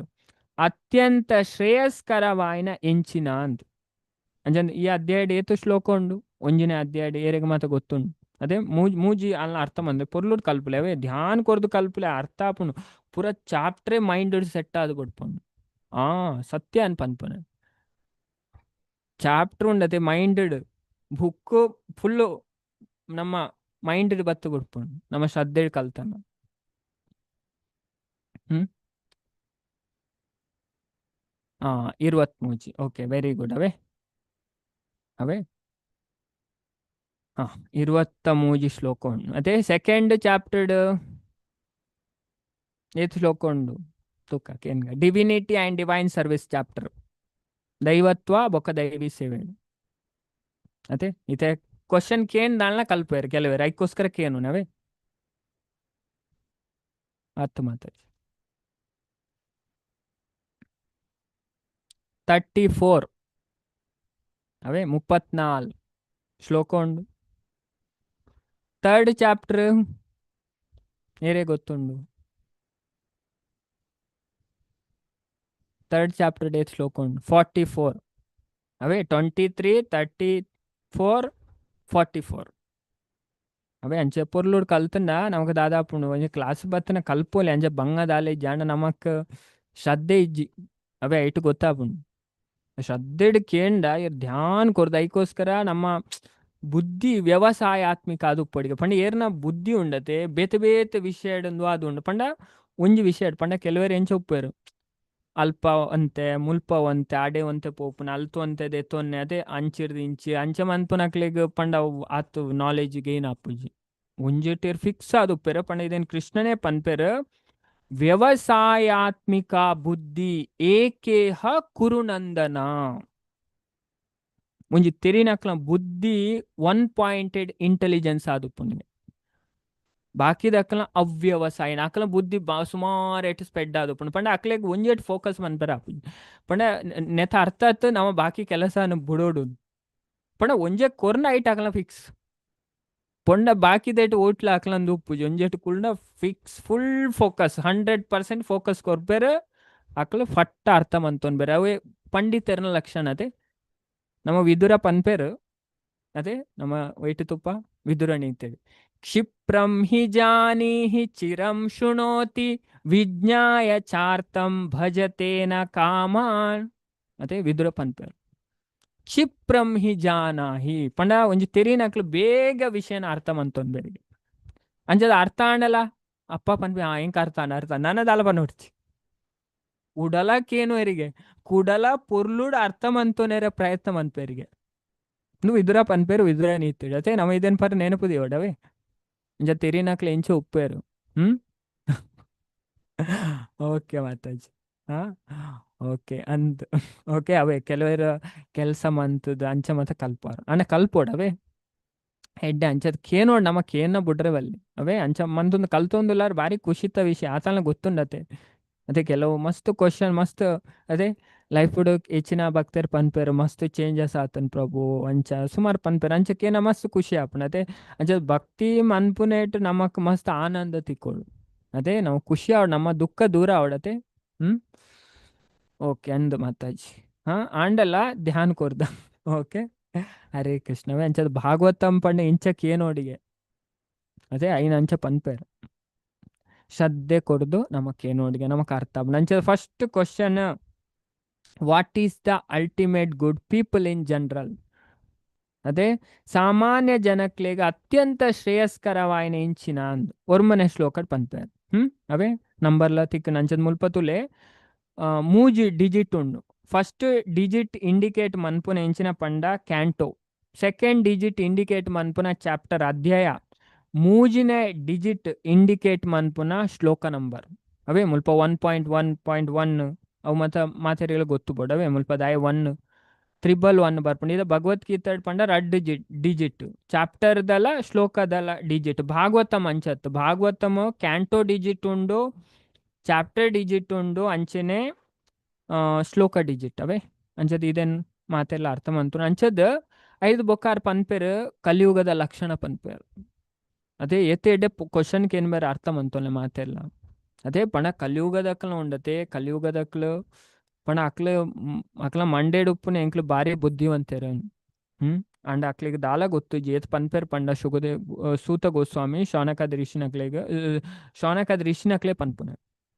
ಅತ್ಯಂತ ಶ್ರೇಯಸ್ಕರವಾಯಿನ ಎಂಚಿನ ಅಂತ ಅಂಚಂದ ಈ ಅಧ್ಯಾಯ ಏತು ಶ್ಲೋಕ ಉಂಡು ಒಂಜಿನ ಅಧ್ಯಾಯ ಏರೆಗೆ ಮಾತ ಗೊತ್ತುಂಡು ಅದೇ ಮೂಜಿ ಅಲ್ಲ ಅರ್ಥ ಮಂದೆ ಪೊರ್ಲುಡ್ ಕಲ್ಪಲೆ ಅವೇ ಧ್ಯಾನ ಕೊರ್ದು ಕಲ್ಪಲೆ ಅರ್ಥ ಆಪುಂಡು ಪೂರ ಚಾಪ್ಟ್ರೇ ಮೈಂಡ್ ಸೆಟ್ ಆದ್ ಕೊಡ್ಪುಂಡು ಸತ್ಯ ಅನ್ ಪನ್ಪುನ ಚಾಪ್ಟರ್ ಉಂಡತೆ ಮೈಂಡೆಡ್ ಬುಕ್ ಫುಲ್ಲು ನಮ್ಮ ಮೈಂಡೆಡ್ ಬತ್ತು ಕೊಡ್ಪುಂಡು ನಮ್ಮ ಶ್ರದ್ಧೆ ಕಲ್ತನ 23 ಓಕೆ ವೆರಿ ಗುಡ್ ಅವೇ 23 ಶ್ಲೋಕ ಉಂಡು ಅದೇ ಸೆಕೆಂಡ್ ಚಾಪ್ಟರ್ಡ್ ಏತ್ ಶ್ಲೋಕ ಉಂಡು ತುಕ್ಕ ಕೇನ್ಗ divinity and divine service chapter ದೈವತ್ವ ಬೊಕ್ಕ ದೈವಿ ಸೇವೆ ಅದೇ ಇತೆ ಕ್ವಶನ್ ಕೇನ್ ದಾಳ್ನ ಕಲ್ಪೇರು ಕೆಲವೇರು ಅದಕ್ಕೋಸ್ಕರ ಕೇನು ನಾವೇ ಹತ್ತು ಮಾತಾಡಿ 34 ಅವೇ 34 ಶ್ಲೋಕ ಉಂಡು ಥರ್ಡ್ ಚಾಪ್ಟರ್ ಏರೇ ಗೊತ್ತುಂಡು ಥರ್ಡ್ ಚಾಪ್ಟರ್ ಡೇಟ್ ಶ್ಲೋಕ ಉಂಡು 44 ಅವೇ 23 34 44 ಅವೇ ಅಂಚೆ ಪೊರ್ಲುಡ್ ಕಲ್ತಂಡ ನಮಕ್ ದಾದಾಪುಂಡು ಒಂಜಿ ಕ್ಲಾಸ್ ಬತ್ತನ ಕಲ್ಪೋಲೆ ಅಂಚೆ ಬಂಗದಾಲೆ ಜಾಂಡ ನಮಕ್ ಶ್ರದ್ಧೆ ಇಜ್ಜಿ ಅವೇ ಐಟು ಗೊತ್ತಾಪುಂಡು ಶ್ರದ್ಧೆಡ್ ಕೇಂಡ ಇರ್ ಧ್ಯಾನ್ ಕೊರ್ದು ಐಕೋಸ್ಕರ ನಮ್ಮ ಬುದ್ಧಿ ವ್ಯವಸಾಯಾತ್ಮಿಕ ಅದು ಪಡಿಗೆ ಪಂಡ ಏರ್ನ ಬುದ್ಧಿ ಉಂಡತೆ ಬೇತೆ ಬೇತೆ ವಿಷಯ ಅದು ಉಂಡು ಪಂಡ ಒಂಜಿ ವಿಷಯ ಪಂಡ ಕೆಲವೇರು ಎಂಚ ಉಪ್ಪೇರು ಅಲ್ಪ ಅಂತೆ ಮುಲ್ಪವಂತೆ ಆಡೆವಂತೆ ಪೋಪುನ ಅಲ್ತುವಂತೆ ದೆತ್ತೊನ್ನೆ ಅದೇ ಅಂಚಿರ್ದು ಇಂಚಿ ಅಂಚೆ ಮನ್ಪುನಕ್ಲೆಗ್ ಪಂಡ ಆತು ನಾಲೆಜ್ ಗೇನ್ ಆಪುಜಿ ಒಂಜಿಟ್ಟಿರ್ ಫಿಕ್ಸ್ ಅದು ಉಪ್ಪೇರು ಪಂಡ ಇದೇನು ಕೃಷ್ಣನೇ ಪನ್ಪೇರು ವ್ಯವಸಾಯಾತ್ಮಿಕ ಬುದ್ಧಿ ಏಕೇಹ ಕುರುನಂದನ ಒಂಜಿ ತೆರಿನಕ್ಲ ಬುದ್ಧಿ 1 ಪಾಯಿಂಟೆಡ್ ಇಂಟೆಲಿಜೆನ್ಸ್ ಆದು ಪುಣ್ಯ ಬಾಕಿದ ಅಕ್ಕಲ ಅವ್ಯವಸಾಯ ಅಕ್ಕಲ ಬುದ್ಧಿ ಸುಮಾರು ಎಟ್ ಸ್ಪೆಡ್ ಆದು ಪುಣ್ಯ ಪಂಡ ಅಕ್ಲೆಗ್ ಒಂಜೆಟ್ ಫೋಕಸ್ ಮನ್ಪರ ಆಪುಜಿ ಪಂಡ ನೆತ ಅರ್ಥ ನಮ್ಮ ಬಾಕಿ ಕೆಲಸ ಬುಡೋಡು ಪಂಡ ಒಂಜೆ ಕೊರ್ನ ಐಟ್ ಅಕಲ ಫಿಕ್ಸ್ ಪೊಂಡ ಬಾಕಿದೇಟ್ ಓಟ್ಲ ಹಾಕ್ಲಂದು ಉಪ್ಪು ಜೊಂಜೆಟ್ ಕುಳ್ಳ ಫಿಕ್ಸ್ ಫುಲ್ ಫೋಕಸ್ 100% ಫೋಕಸ್ ಕೊರ್ಪೇರು ಅಕ್ಲು ಫಟ್ಟ ಅರ್ಥ ಮಂತೊನ್ ಬೇರೆ ಅವೇ ಪಂಡಿತರ್ನ ಲಕ್ಷಣ ಅದೇ ನಮ್ಮ ವಿದುರ ಪನ್ಪೇರು ಅದೇ ನಮ್ಮ ವೈಟ್ ತುಪ್ಪ ವಿದುರಣಿ ಅಂತೇಳಿ ಕ್ಷಿಪ್ರಂ ಹಿ ಜಾನೀಹಿ ಚಿರಂ ಶೃಣೋತಿ ವಿಜ್ಞಾಯ ಚಾರ್ತಂ ಭಜತೇನ ಕಾಮಾನ್ ಅದೇ ವಿದುರ ಪನ್ಪೇರು ಕ್ಷಿಪ್ರಂ ಹಿ ಜಾನಾಹಿ ಪಂಡ ಒಂಜಿ ತೆರಿನಕ್ಲು ಬೇಗ ವಿಷಯನ ಅರ್ಥ ಮಂತೊಂದು ಬೇರೆ ಅಂಜದ ಅರ್ಥ ಆಂಡಲ ಅಪ್ಪ ಪನ್ಪೆ ಎಂಕ ಅರ್ಥ ನನ್ನದಾಲ ಪನ್ನೋಡ್ತಿ ಉಡಲಕ್ಕೇನು ಎರಿಗೆ ಕುಡಲ ಪೊರ್ಲುಡ್ ಅರ್ಥ ಮಂತೋನೇರ ಪ್ರಯತ್ನ ಮಂತೇರಿಗೆ నువ్వు విదురా పనిపేరు విదురా నీతుడు అయితే నమ్మ ఇదేని పరి నెనపు దేవుడవే ఇంజ తెరినాಕ್ಲೆ ಎಂಚೆ ಉಪ್ಪೇರು ಓಕೆ ಮಾತಾಜಿ ಓಕೆ ಅಂದ್ ಓಕೆ ಅವೇ ಕೆಲವರು ಕೆಲಸ ಮಂತದ ಅಂಚ ಮತ್ತೆ ಕಲ್ಪಾರು ಅಣ್ಣ ಕಲ್ಪೋಡವೇ ಹೆಡ್ಡೆ ಅಂಚದ ಕೇನೋಡ್ ನಮ್ಮ ಕೇನ ಬಿಡ್ರೆ ಬಲ್ಲಿ ಅವೇ ಅಂಚ ಮಂದೊಂದು ಕಲ್ತೊಂದುಲ್ಲಾರ ಭಾರಿ ಖುಷಿತ ವಿಷಯ ಆತನ ಗೊತ್ತುಂಡತೆ ಅದೇ ಕೆಲವು ಮಸ್ತ್ ಕ್ವಶನ್ ಮಸ್ತ್ ಅದೇ ಲೈಫ್ ಹೆಚ್ಚಿನ ಭಕ್ತರು ಪನ್ಪೇರು ಮಸ್ತ್ ಚೇಂಜಸ್ ಆತನ್ ಪ್ರಭು ಅಂಚ ಸುಮಾರು ಪನ್ಪೇರು ಅಂಚಕ್ಕೇನ ಮಸ್ತ್ ಖುಷಿ ಆಪಣ ಅದೇ ಅಂಚ ಭಕ್ತಿ ಮನ್ಪುನೇಟ್ ನಮಕ್ ಮಸ್ತ್ ಆನಂದ ತಿಕ್ಕೋಳು ಅದೇ ನಾವು ಖುಷಿ ಆವಡ್ ನಮ್ಮ ದುಃಖ ದೂರ ಆವಡತೆ ಓಕೆ ಅಂದ್ ಮಾತಾಜಿ ಆಂಡಲ್ಲ ಧ್ಯಾನ್ ಕೊರ್ದ ಓಕೆ ಹರೇ ಕೃಷ್ಣವೇ ಅಂಚದ ಭಾಗವತಂ ಪಂಡ ಇಂಚಕ್ ಏನೋಡಿಗೆ ಅದೇ ಐನ ಅಂಚ ಪನ್ಪೇರು ಶ್ರದ್ಧೆ ಕೊಡ್ದು ನಮಕ್ಕೇನೋಡಿಗೆ ನಮಕ್ ಅರ್ಥ ನಂಚದ first question what is the ultimate good people in general ಅದೇ ಸಾಮಾನ್ಯ ಜನಕ್ಲೆಗ ಅತ್ಯಂತ ಶ್ರೇಯಸ್ಕರವಾಯಿನ ಇಂಚಿನ ಅಂದ್ ಒರ್ಮನೆ ಶ್ಲೋಕಡ್ ಪನ್ಪೇರು ಅವೇ ನಂಬರ್ಲ ತಿಕ್ ನಂಚದ ಮುಲ್ಪತುಲೆ ಮೂಜಿ ಡಿಜಿಟ್ ಉಂಡು ಫಸ್ಟ್ ಡಿಜಿಟ್ ಇಂಡಿಕೇಟ್ ಮನ್ಪುನ ಇಂಚಿನ ಪಂಡ ಕ್ಯಾಂಟೋ ಸೆಕೆಂಡ್ ಡಿಜಿಟ್ ಇಂಡಿಕೇಟ್ ಮನ್ಪುನ ಚಾಪ್ಟರ್ ಅಧ್ಯಾಯ ಮೂಜಿನ ಡಿಜಿಟ್ ಇಂಡಿಕೇಟ್ ಮನ್ಪುನ ಶ್ಲೋಕ ನಂಬರ್ ಅವೇ ಮುಲ್ಪ 1.1.1 ಅವು ಮಾತೆರೆಗಳು ಗೊತ್ತು ಬೋಡವೇ ಮುಲ್ಪ ದಾಯ 1 111 ಬರ್ಪಂಡು ಇದು ಭಗವದ್ಗೀತೆ ಪಂಡ ರಡ್ digit ಚಾಪ್ಟರ್ದಲ್ಲ ಶ್ಲೋಕದಲ್ಲ digit Bhagavatam ಅಂಚತ್ತು Bhagavatam ಕ್ಯಾಂಟೋ digit ಉಂಡು ಚಾಪ್ಟರ್ ಡಿಜಿಟ್ ಉಂಡು ಅಂಚೆನೆ ಶ್ಲೋಕ ಡಿಜಿಟ್ ಅವೇ ಅಂಚದ್ ಇದೇನು ಮಾತೆಲ್ಲ ಅರ್ಥ ಮಂತು ಅಂಚದ್ 5 ಬೊಕ್ಕಾರ್ ಪನ್ಪೇರು ಕಲಿಯುಗದ ಲಕ್ಷಣ ಪನ್ಪೇರು ಅದೇ ಎತ್ತೆ ಕ್ವಶನ್ಗೆ ಏನ್ ಬೇರೆ ಅರ್ಥ ಮಂತೋಲೆ ಮಾತೆಲ್ಲ ಅದೇ ಪಣ ಕಲಿಯುಗದಕ್ಲ ಉಂಡತೆ ಕಲಿಯುಗದಕ್ಲು ಪಣ ಅಕ್ಲ ಮಂಡೇಡ್ ಉಪ್ಪುನ ಎಂಕ್ಲು ಬಾರಿ ಬುದ್ಧಿವಂತೇರ ಅಂಡ್ ಅಕ್ಲಿಗೆ ದಾಲ ಗೊತ್ತು ಜೇತ್ ಪನ್ಪೇರ್ ಪಂಡ ಸೂತ ಗೋಸ್ವಾಮಿ ಶೌನಕಾದ ಋಷಿನಕ್ಲೆ ಪನ್ಪುನ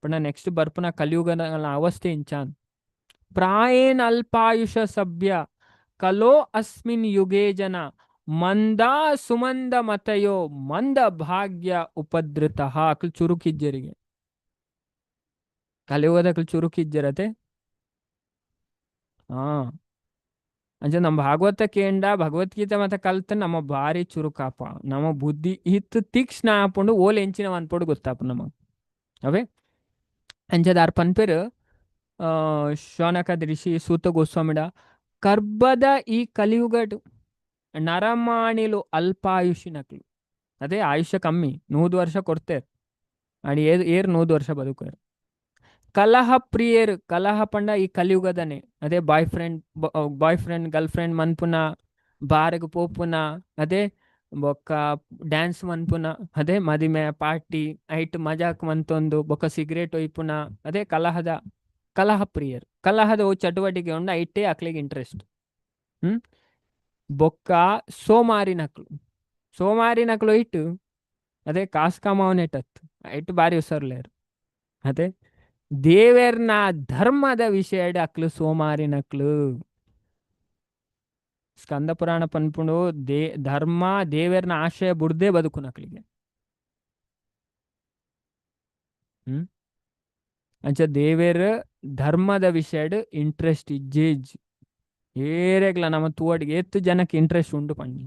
ಪಣ ನೆಕ್ಸ್ಟ್ ಬರ್ಪುನ ಕಲಿಯುಗದ ಅವಸ್ಥೆ ಇಂಚಾನ್ ಪ್ರಾಯೇನ್ ಅಲ್ಪಾಯುಷ ಸಭ್ಯ ಕಲೋ ಅಸ್ಮಿನ್ ಯುಗೇ ಜನ ಮಂದ ಸುಮಂದ ಮತಯೋ ಮಂದ ಭಾಗ್ಯ ಉಪದ್ರತ ಅಕ್ಲು ಚುರುಕಿಜ್ಜರಿಗೆ ಕಲಿಯುಗದಕ್ಲು ಚುರುಕಿಜ್ಜರತೆ ಅಂಚ ನಮ್ಮ ಭಾಗವತ ಕೇಂಡ ಭಗವದ್ಗೀತೆ ಮತ್ತೆ ಕಲ್ತ ನಮ್ಮ ಭಾರಿ ಚುರುಕಾಪ ನಮ್ಮ ಬುದ್ಧಿ ಹಿತ್ ತೀಕ್ಷ್ಣ ಆಪುಂಡು ಓಲ್ ಎಂಚಿನ ಅನ್ಪೋಡು ಗೊತ್ತಾಪ ನಮಗ್ ಅವೇ ಅಂಚದಾರ್ ಪನ್ಪೇರು ಶೌನಕಾದ ಋಷಿ ಸೂತ ಗೋಸ್ವಾಮಿಡ ಕರ್ಬದ ಈ ಕಲಿಯುಗಡು ನರಮಾಣಿಲು ಅಲ್ಪಾಯುಷಿನಕ್ಲು ಅದೇ ಆಯುಷ್ಯ ಕಮ್ಮಿ 100 ವರ್ಷ ಕೊಡ್ತೇರ್ ಅಡಿ ಏರ್ 100 ವರ್ಷ ಬದುಕೇರ್ ಕಲಹ ಪ್ರಿಯರ್ ಕಲಹ ಪಂಡ ಈ ಕಲಿಯುಗದನೆ ಅದೇ ಬಾಯ್ ಫ್ರೆಂಡ್ ಗರ್ಲ್ ಫ್ರೆಂಡ್ ಮನ್ಪುನ ಬಾರಗ್ ಪೋಪುನ ಅದೇ ಬೊಕ್ಕ ಡ್ಯಾನ್ಸ್ ಮನ್ಪುನ ಅದೇ ಮದಿಮೆ ಪಾರ್ಟಿ ಐಟ್ ಮಜಾಕ್ ಮಂತೊಂದು ಬೊಕ್ಕ ಸಿಗರೇಟ್ ಒಯ್ಪುನ ಅದೇ ಕಲಹ ಪ್ರಿಯರ್ ಕಲಹದ ಚಟುವಟಿಕೆ ಉಂಡ ಐಟೇ ಅಕ್ಲಿಗೆ ಇಂಟ್ರೆಸ್ಟ್ ಬೊಕ್ಕ ಸೋಮಾರಿ ನಕ್ಲು ಇಟ್ಟು ಅದೇ ಕಾಸ್ಕಮಾವನೆಟತ್ ಐಟ್ ಬಾರಿ ಉಸರ್ಲೇರು ಅದೇ ದೇವೇರ್ನ ಧರ್ಮದ ವಿಷಯ ಅಕ್ಲು ಸೋಮಾರಿ ನಕ್ಲು ಸ್ಕಂದ ಪುರಾಣ ಪನ್ಪುಂಡು ಧರ್ಮ ದೇವೇರ್ನ ಆಶ್ರಯ ಬುಡ್ದೇ ಬದುಕು ನಕ್ಲಿಗೆ ಅಂಚ ದೇವೇರ್ ಧರ್ಮದ ವಿಷಯ ಇಂಟ್ರೆಸ್ಟ್ ಇಜ್ಜೇಜ್ ಏರೆಗ್ಲ ನಮ್ಮ ತೂವಡಿಗೆ ಎತ್ತು ಜನಕ್ಕೆ ಇಂಟ್ರೆಸ್ಟ್ ಉಂಡು ಪಂಡಿ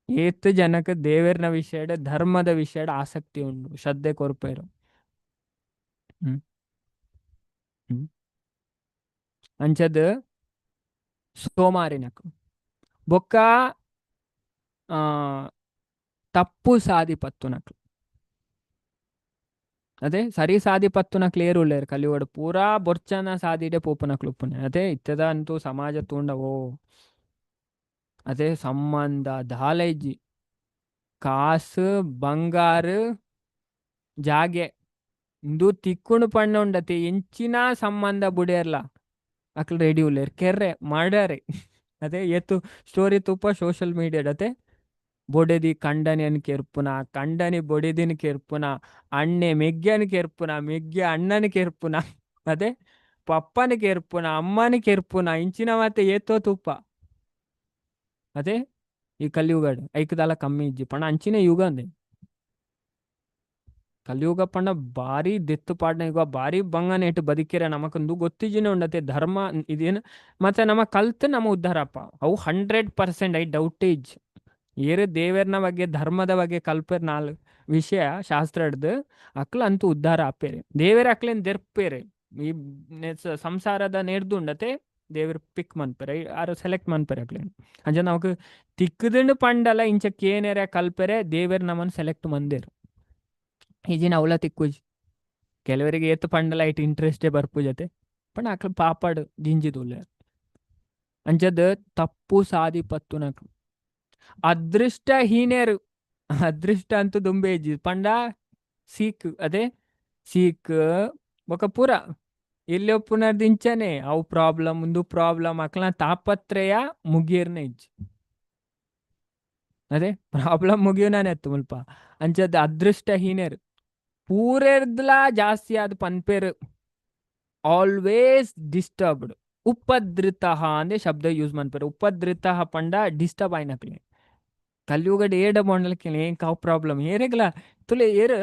ಏತ್ತು ಜನಕ್ಕೆ ದೇವೇರ್ನ ವಿಷಯ ಧರ್ಮದ ವಿಷಯ ಆಸಕ್ತಿ ಉಂಡು ಶ್ರದ್ಧೆ ಕೊರ್ಪೇರು ಅಂಚದ್ ಸೋಮಾರಿನಕ್ ಬೊಕ್ಕ ತಪ್ಪು ಸಾದಿಪತ್ತುನಕ್ಲು ಅದೇ ಸರಿ ಸಾದಿಪತ್ತುನಕ್ಲು ಏರುಳ್ಳೇರು ಕಲಿಯೋಡು ಪೂರಾ ಬೊರ್ಚನ ಸಾದಿಡೆ ಪೋಪುನಕ್ಲು ಉಪ್ಪುನೆ ಅದೇ ಇತ್ತದ ಅಂತೂ ಸಮಾಜ ತೂಂಡವೋ ಅದೇ ಸಂಬಂಧ ದಾಲೇಜಿ ಕಾಸು ಬಂಗಾರ ಜಾಗೆ ಇಂದು ತಿಕ್ಕುಣು ಪಣ್ಣ ಉಂಡತಿ ಎಂಚಿನ ಸಂಬಂಧ ಬುಡೇರ್ಲ ಅಕ್ಲು ರೆಡಿ ಉಲ್ಲೇರ್ ಕೆರ್ರೆ ಮಾಡ್ಯಾರೆ ಅದೇ ಎತ್ತು ಸ್ಟೋರಿ ತುಪ್ಪ ಸೋಷಿಯಲ್ ಮೀಡಿಯಾಡತೆ ಬೊಡೆದಿ ಕಂಡನಿ ಕೆರ್ಪುನ ಕಂಡನಿ ಬೊಡೆದಿನ ಕೆರ್ಪುನ ಅಣ್ಣೆ ಮೆಗ್ಗನ ಕೆರ್ಪುನ ಮೆಗ್ಗೆ ಅಣ್ಣನ ಕೆರ್ಪುನ ಅದೇ ಪಪ್ಪನ ಕೆರ್ಪುನ ಅಮ್ಮನ ಕೆರ್ಪುನ ಇಂಚಿನ ಮತ್ತೆ ಏತೋ ತುಪ್ಪ ಅದೇ ಈ ಕಲಿಯುಗಾಡು ಐಕದಾಲ ಕಮ್ಮಿ ಇಜ್ಜಿ ಪಣ ಅಂಚಿನ ಯುಗ ಅಂದೆ ಕಲಿಯುಗ ಪಂಡ ಭಾರಿ ದೆತ್ತು ಪಾಡ್ನ ಈಗ ಭಾರಿ ಬಂಗನ ಇಟ್ಟು ಬದುಕಿರ ನಮಕೊಂದು ಗೊತ್ತಿಜಿನ ಉಂಡತೆ ಧರ್ಮ ಇದೇನು ಮತ್ತೆ ನಮ್ಮ ಕಲ್ತು ನಮ್ಮ ಉದ್ಧಾರಪ್ಪ ಅವು 100% ಐ ಡೌಟೇಜ್ ಏರು ದೇವರನ ಬಗ್ಗೆ ಧರ್ಮದ ಬಗ್ಗೆ ಕಲ್ಪರ್ ನಾಲ್ ವಿಷಯ ಶಾಸ್ತ್ರ ಹಿಡ್ದು ಅಕ್ಲ ಅಂತೂ ಉದ್ಧಾರ ಆಪೇರೆ ದೇವರ ಅಕ್ಲೇನ್ ದೆರ್ಪೇರೆ ಈ ಸಂಸಾರದ ನೇರ್ದುಂಡತೆ ದೇವ್ರ ಪಿಕ್ ಮನ್ಪೆರೆ ಯಾರು ಸೆಲೆಕ್ಟ್ ಮನ್ಪೆರೆ ಅಕ್ಲೇನ್ ಅಂಜ ನಾವು ತಿಕ್ಕದಿಂಡು ಪಂಡಲ ಇಂಚಕ್ಕೆ ಏನೇರ ಕಲ್ಪೆರೆ ದೇವರ ನಮ್ಮನ್ನು ಸೆಲೆಕ್ಟ್ ಮಂದೇರು ಈಜಿನ ಅವಲ ತಿಕ್ಕುಜ್ ಕೆಲವರಿಗೆ ಏತು ಪಂಡಲ ಇಟ್ಟು ಇಂಟ್ರೆಸ್ಟೇ ಬರ್ಪು ಜೊತೆ ಪಣ ಅಕ್ಲ ಪಾಪಾಡು ಜಿಂಜಿದುಲ್ಲೆ ಅಂಚದ ತಪ್ಪು ಸಾದಿ ಪತ್ತು ನಕ್ಲು ಅದೃಷ್ಟ ಹೀನೇರು ಅದೃಷ್ಟ ಅಂತೂ ದುಂಬೇಜಿ ಪಂಡ ಸೀಕ್ ಅದೇ ಸೀಕ್ ఒక ಪೂರ ಎಲ್ಲಿ ಪುನರ್ದಿಂಚನೆ ಅವು ಪ್ರಾಬ್ಲಮ್ ಒಂದು ಪ್ರಾಬ್ಲಮ್ ಅಕ್ಲ ತಾಪತ್ರಯ ಮುಗಿಯರ್ನೆ ಇಜ್ಜಿ ಅದೇ ಪ್ರಾಬ್ಲಮ್ ಮುಗಿಯೋನಾನೆ ಎತ್ತು ಮುಲ್ಪ ಅಂಚದ ಅದೃಷ್ಟ ಹೀನೇರು ಪೂರೆರ್ದ್ಲ ಜಾಸ್ತಿ ಆದ ಪನ್ಪೇರು ಆಲ್ವೇಸ್ ಡಿಸ್ಟರ್ಬ್ಡ್ ಉಪದ್ರಿತ ಅಂದೆ ಶಬ್ದ ಯೂಸ್ ಮನ್ಪೇರು ಉಪದ್ರಿತ ಪಂಡ ಡಿಸ್ಟರ್ಬ್ ಆಯ್ನಕ್ಲೆ ಕಲಿಯುಗಡ್ ಏಡ ಬಂಡಲಕ್ಕೆ ಏನ್ ಕಾವು ಪ್ರಾಬ್ಲಮ್ ಏರೆಗ್ಲ ತುಲೆ ಏರು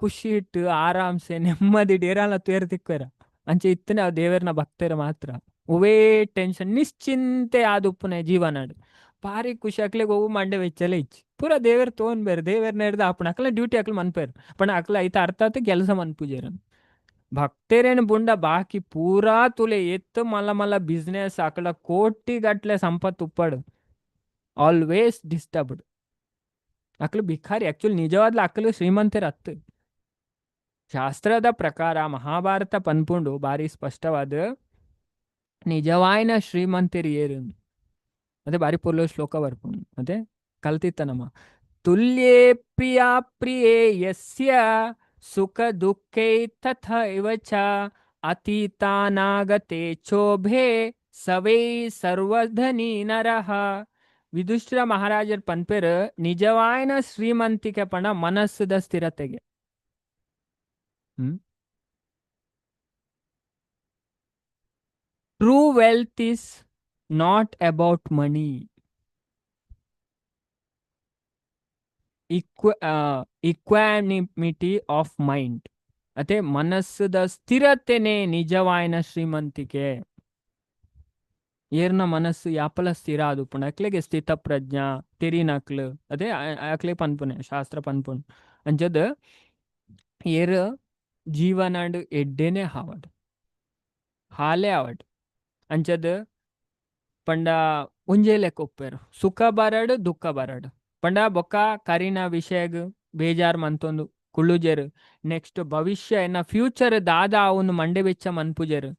ಖುಷಿ ಇಟ್ಟು ಆರಾಮ್ಸೆ ನೆಮ್ಮದಿ ಡೇರಾಲ ತೇರು ತಿಕ್ಕೋರ ಅಂಚೆ ಇತ್ತನೆ ಅವ್ ದೇವರನ ಭಕ್ತರು ಮಾತ್ರ ಒವೇ ಟೆನ್ಷನ್ ನಿಶ್ಚಿಂತೆ ಆದ ಉಪ್ಪುನೆ ಜೀವನಾಡು ಭಾರಿ ಖುಷಿ ಅಕ್ಲೆಗೆ ಹೋಗು ಮಂಡೆ ವೆಚ್ಚಲೆ ಇಚ್ಚಿ ಪೂರ ದೇವರು ತೋನ್ ಬೇರೆ ದೇವರನ್ನ ಹಿಡ್ದು ಅಪ್ಪನ ಅಕ್ಲ ಡ್ಯೂಟಿ ಅಕ್ಲ ಮನ್ಪೇರು ಪಣ ಅಕ್ಲ ಐತ ಅರ್ಥ ಆತ ಕೆಲಸ ಮನ್ಪೂಜೇರನ್ ಭಕ್ತರೇನು ಬುಂಡ ಬಾಕಿ ಪೂರಾ ತುಲೆ ಎತ್ತು ಮಲ್ಲ ಮಲ್ಲ ಬಿಸ್ನೆಸ್ ಅಕ್ಲ ಕೋಟಿ ಗಟ್ಲೆ ಸಂಪತ್ತು ಉಪ್ಪಡು ಆಲ್ವೇಸ್ ಡಿಸ್ಟರ್ಬ್ಡ್ ಅಕ್ಲು ಭಿಕಾರಿ ಆಕ್ಚುಲಿ ನಿಜವಾದ್ಲ ಅಕ್ಲು ಶ್ರೀಮಂತರ ಹತ್ತು ಶಾಸ್ತ್ರದ ಪ್ರಕಾರ ಮಹಾಭಾರತ ಪನ್ಪುಂಡು ಬಾರಿ ಸ್ಪಷ್ಟವಾದ ನಿಜವಾಯಿನ ಶ್ರೀಮಂತರು ಏರು ಅದೇ ಬಾರಿ ಪೊರ್ಲು ಶ್ಲೋಕ ಬರ್ಪುಂಡು ಅದೇ ಕಲ್ತಿತ್ತ ನಮ್ಮ ತುಲ್ಯೇ ಪ್ರಿಯಾ ಪ್ರಿಯೇ ಯಸ್ಯ ಸುಖ ದುಃಖೈ ತಥೈವ ಚ ಅತೀತಾನಾಗತೆ ಚೋಭೆ ಸವೈ ಸರ್ವಧನಿ ನರಹ ವಿದುಷ್ರ ಮಹಾರಾಜರ ಪನ್ಪೇರು ನಿಜವಾಯಿನ ಶ್ರೀಮಂತಿಕೆ ಪಣ ಮನಸ್ಸದ ಸ್ಥಿರತೆಗೆ true wealth is not about money equanimity of mind ಅದೇ ಮನಸ್ಸದ ಸ್ಥಿರತೆನೇ ನಿಜವಾಯಿನ ಶ್ರೀಮಂತಿಕೆ ಏರ್ನ ಮನಸ್ಸು ಯಾಪಲ ಸ್ಥಿರ ಅದು ಪುಣ ಅಕ್ಲೆಗೆ ಸ್ಥಿತ ಪ್ರಜ್ಞಾ ತೆರಿನಕ್ಲು ಅದೇ ಅಕ್ಲೆ ಪನ್ಪುನೆ ಶಾಸ್ತ್ರ ಪನ್ಪುಣ್ ಅಂಚದ ಏರ್ ಜೀವನಾಡ್ ಎಡ್ಡೆನೆ ಹಾವಡ್ ಹಾಲೆ ಆವಡ್ ಅಂಚದ ಪಂಡ ಉಂಜೇಲೆಕ್ ಒಪ್ಪೇರು ಸುಖ ಬರಡ್ ದುಃಖ ಬರಡ್ ಪಂಡ ಬೊಕ್ಕ ಕರಿನ ವಿಷಯಗ್ ಬೇಜಾರ್ ಮಂತೊಂದು ಕುಳ್ಳುಜೆರು ನೆಕ್ಸ್ಟ್ ಭವಿಷ್ಯ ಎನ್ನ ಫ್ಯೂಚರ್ ದಾದ ಅವನು ಮಂಡೆ ವೆಚ್ಚ ಮನ್ಪುಜೆರು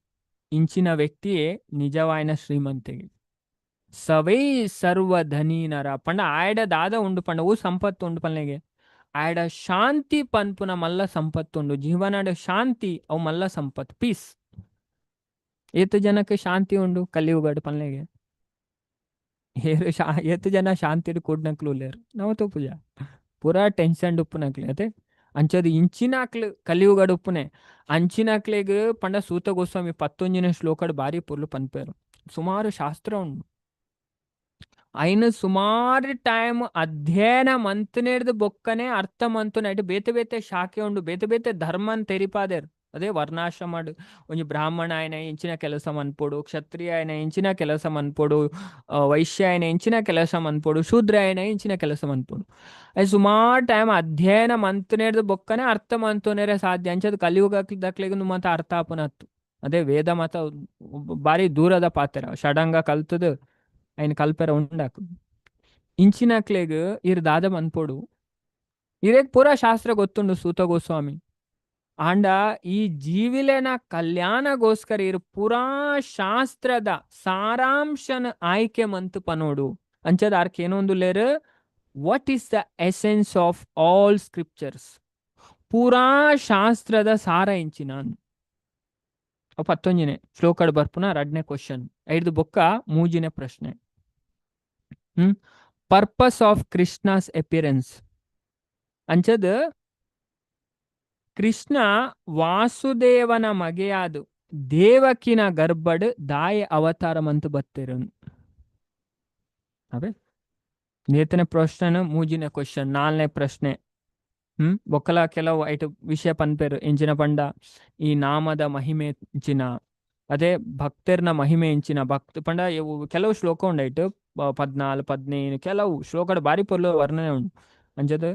ಇಂಚಿನ ವ್ಯಕ್ತಿಯೇ ನಿಜವಾಯಿನ ಶ್ರೀಮಂತಿಗೆ ಸವೈ ಸರ್ವ ಧನೀನರ ಪಂಡ ಆಯ್ಡ ದಾದ ಉಂಡು ಪಂಡ ಓ ಸಂಪತ್ತು ಉಂಡು ಪಲ್ಲೆಗೆ ಆಯ್ಡ ಶಾಂತಿ ಪನ್ಪುನ ಮಲ್ಲ ಸಂಪತ್ತು ಉಂಡು ಜೀವನಾಡ ಶಾಂತಿ ಅವು ಮಲ್ಲ ಸಂಪತ್ತು ಪೀಸ್ ಏತು ಜನಕ್ಕೆ ಶಾಂತಿ ಉಂಡು ಕಲಿಯುಗಡ್ ಪಲ್ಲೆಗೆ ಏತು ಜನ ಶಾಂತಿ ಕೂಡ್ನಕ್ಲು ಲೇರು ನಾವು ತೋ ಪೂಜಾ ಪೂರಾ ಟೆನ್ಷನ್ ಉಪ್ಪುನಕ್ಲೆ ಅದೇ ಅಂಚದು ಇಂಚಿನಾಕ್ಲು ಕಲಿಯುಗಡ್ ಉಪ್ಪುನೆ ಅಂಚಿನಾಕ್ಲೆಗ್ ಪಂಡ ಸೂತ ಗೋಸ್ವಾಮಿ 11ನೇ ಶ್ಲೋಕಡ್ ಬಾರಿ ಪುರ್ಲು ಪನ್ಪೇರು ಸುಮಾರು ಶಾಸ್ತ್ರ ಉಂಡು ಐನು ಸುಮಾರು ಟೈಮ್ ಅಧ್ಯಯನ ಮಂತನೇಡ್ದು ಬೊಕ್ಕನೆ ಅರ್ಥ ಮಂತು ನೈಟ್ ಬೇತೆ ಬೇತೆ ಶಾಖೆ ಉಂಡು ಬೇತೆ ಬೇತೆ ಧರ್ಮನ್ ತೆರಿಪಾದೇರು ಅದೇ ವರ್ಣಾಶ್ರಮ ಒಂಜಿ ಬ್ರಾಹ್ಮಣ ಆಯ್ನ ಇಂಚಿನ ಕೆಲಸ ಮನ್ಪೋಡು ಕ್ಷತ್ರಿಯ ಆಯ್ನ ಇಂಚಿನ ಕೆಲಸ ಮನ್ಪೋಡು ವೈಶ್ಯ ಆಯ್ನ ಇಂಚಿನ ಕೆಲಸ ಮನ್ಪೋಡು ಶೂದ್ರ ಆಯ್ನ ಇಂಚಿನ ಕೆಲಸ ಮನ್ಪೋಡು ಅದು ಸುಮಾರು ಟೈಮ್ ಅಧ್ಯಯನ ಮಂತನೇಡ್ದು ಬೊಕ್ಕನೆ ಅರ್ಥ ಮಂತುನೇರೆ ಸಾಧ್ಯ ಅಂಚದು ಕಲಿಯುಗಕ್ಲೆಗ್ ಮತ ಅರ್ಥ ಆಪುನತ್ತು ಅದೇ ವೇದ ಮತ ಬಾರಿ ದೂರದ ಪಾತ್ರ ಷಡಂಗ ಕಲ್ತದು ఆయన కల్పెర ఉండాకు ఇంచినక్లేగ్ ఇరు దాద మన్పోడు ఇరేక్ పూరా శాస్ತ್ರ ಗೊತ್ತುಂಡು ಸೂತ ಗೋಸ್ವಾಮಿ ಆಂಡ ಈ ಜೀವಿಲೆನ ಕಲ್ಯಾಣಗೋಸ್ಕರ ಇರು ಪುರಾ ಶಾಸ್ತ್ರದ ಸಾರಾಂಶನ ಆಯ್ಕೆ ಮಂತು ಪನೋಡು ಅಂಚದ ಆರ್ಕ್ ಏನೊಂದು lair what is the essence of all scriptures, ಪೂರಾ ಶಾಸ್ತ್ರದ ಸಾರ ಇಂಚಿನ ಅವು 11ನೇ ಶ್ಲೋಕಡ್ ಬರ್ಪುನ 2ನೇ ಕ್ವಶನ್. 5 ಬೊಕ್ಕ 3ನೇ ಪ್ರಶ್ನೆ. ಪರ್ಪಸ್ ಆಫ್ ಕೃಷ್ಣಾಸ್ ಅಪಿಯರೆನ್ಸ್ ಅಂಚದ ಕೃಷ್ಣ ವಾಸುದೇವನ ಮಗೆಯಾದು ದೇವಕಿನ ಗರ್ಭಡ್ ದಾಯ ಅವತಾರ ಮಂತು ಬತ್ತಿರು ಅವೇ ನೇತನೇ ಪ್ರಶ್ನೆ 3ನೇ ಕ್ವಶನ್. 4ನೇ ಪ್ರಶ್ನೆ ಬೊಕ್ಕಲ ಕೆಲವು ಐಟು ವಿಷಯ ಪನ್ಪೇರು ಎಂಚಿನ ಪಂಡ ಈ ನಾಮದ ಮಹಿಮೆ ಇಂಚಿನ ಅದೇ ಭಕ್ತರ್ನ ಮಹಿಮೆ ಇಂಚಿನ ಭಕ್ತ ಪಂಡ ಇವು ಕೆಲವು ಶ್ಲೋಕ ಉಂಡೈಟು 14 15 ಕೆಲವು ಶ್ಲೋಕದ ಬಾರಿ ಪೊರ್ಲು ವರ್ಣನೆ ಉಂಡು. ಅಂಚದ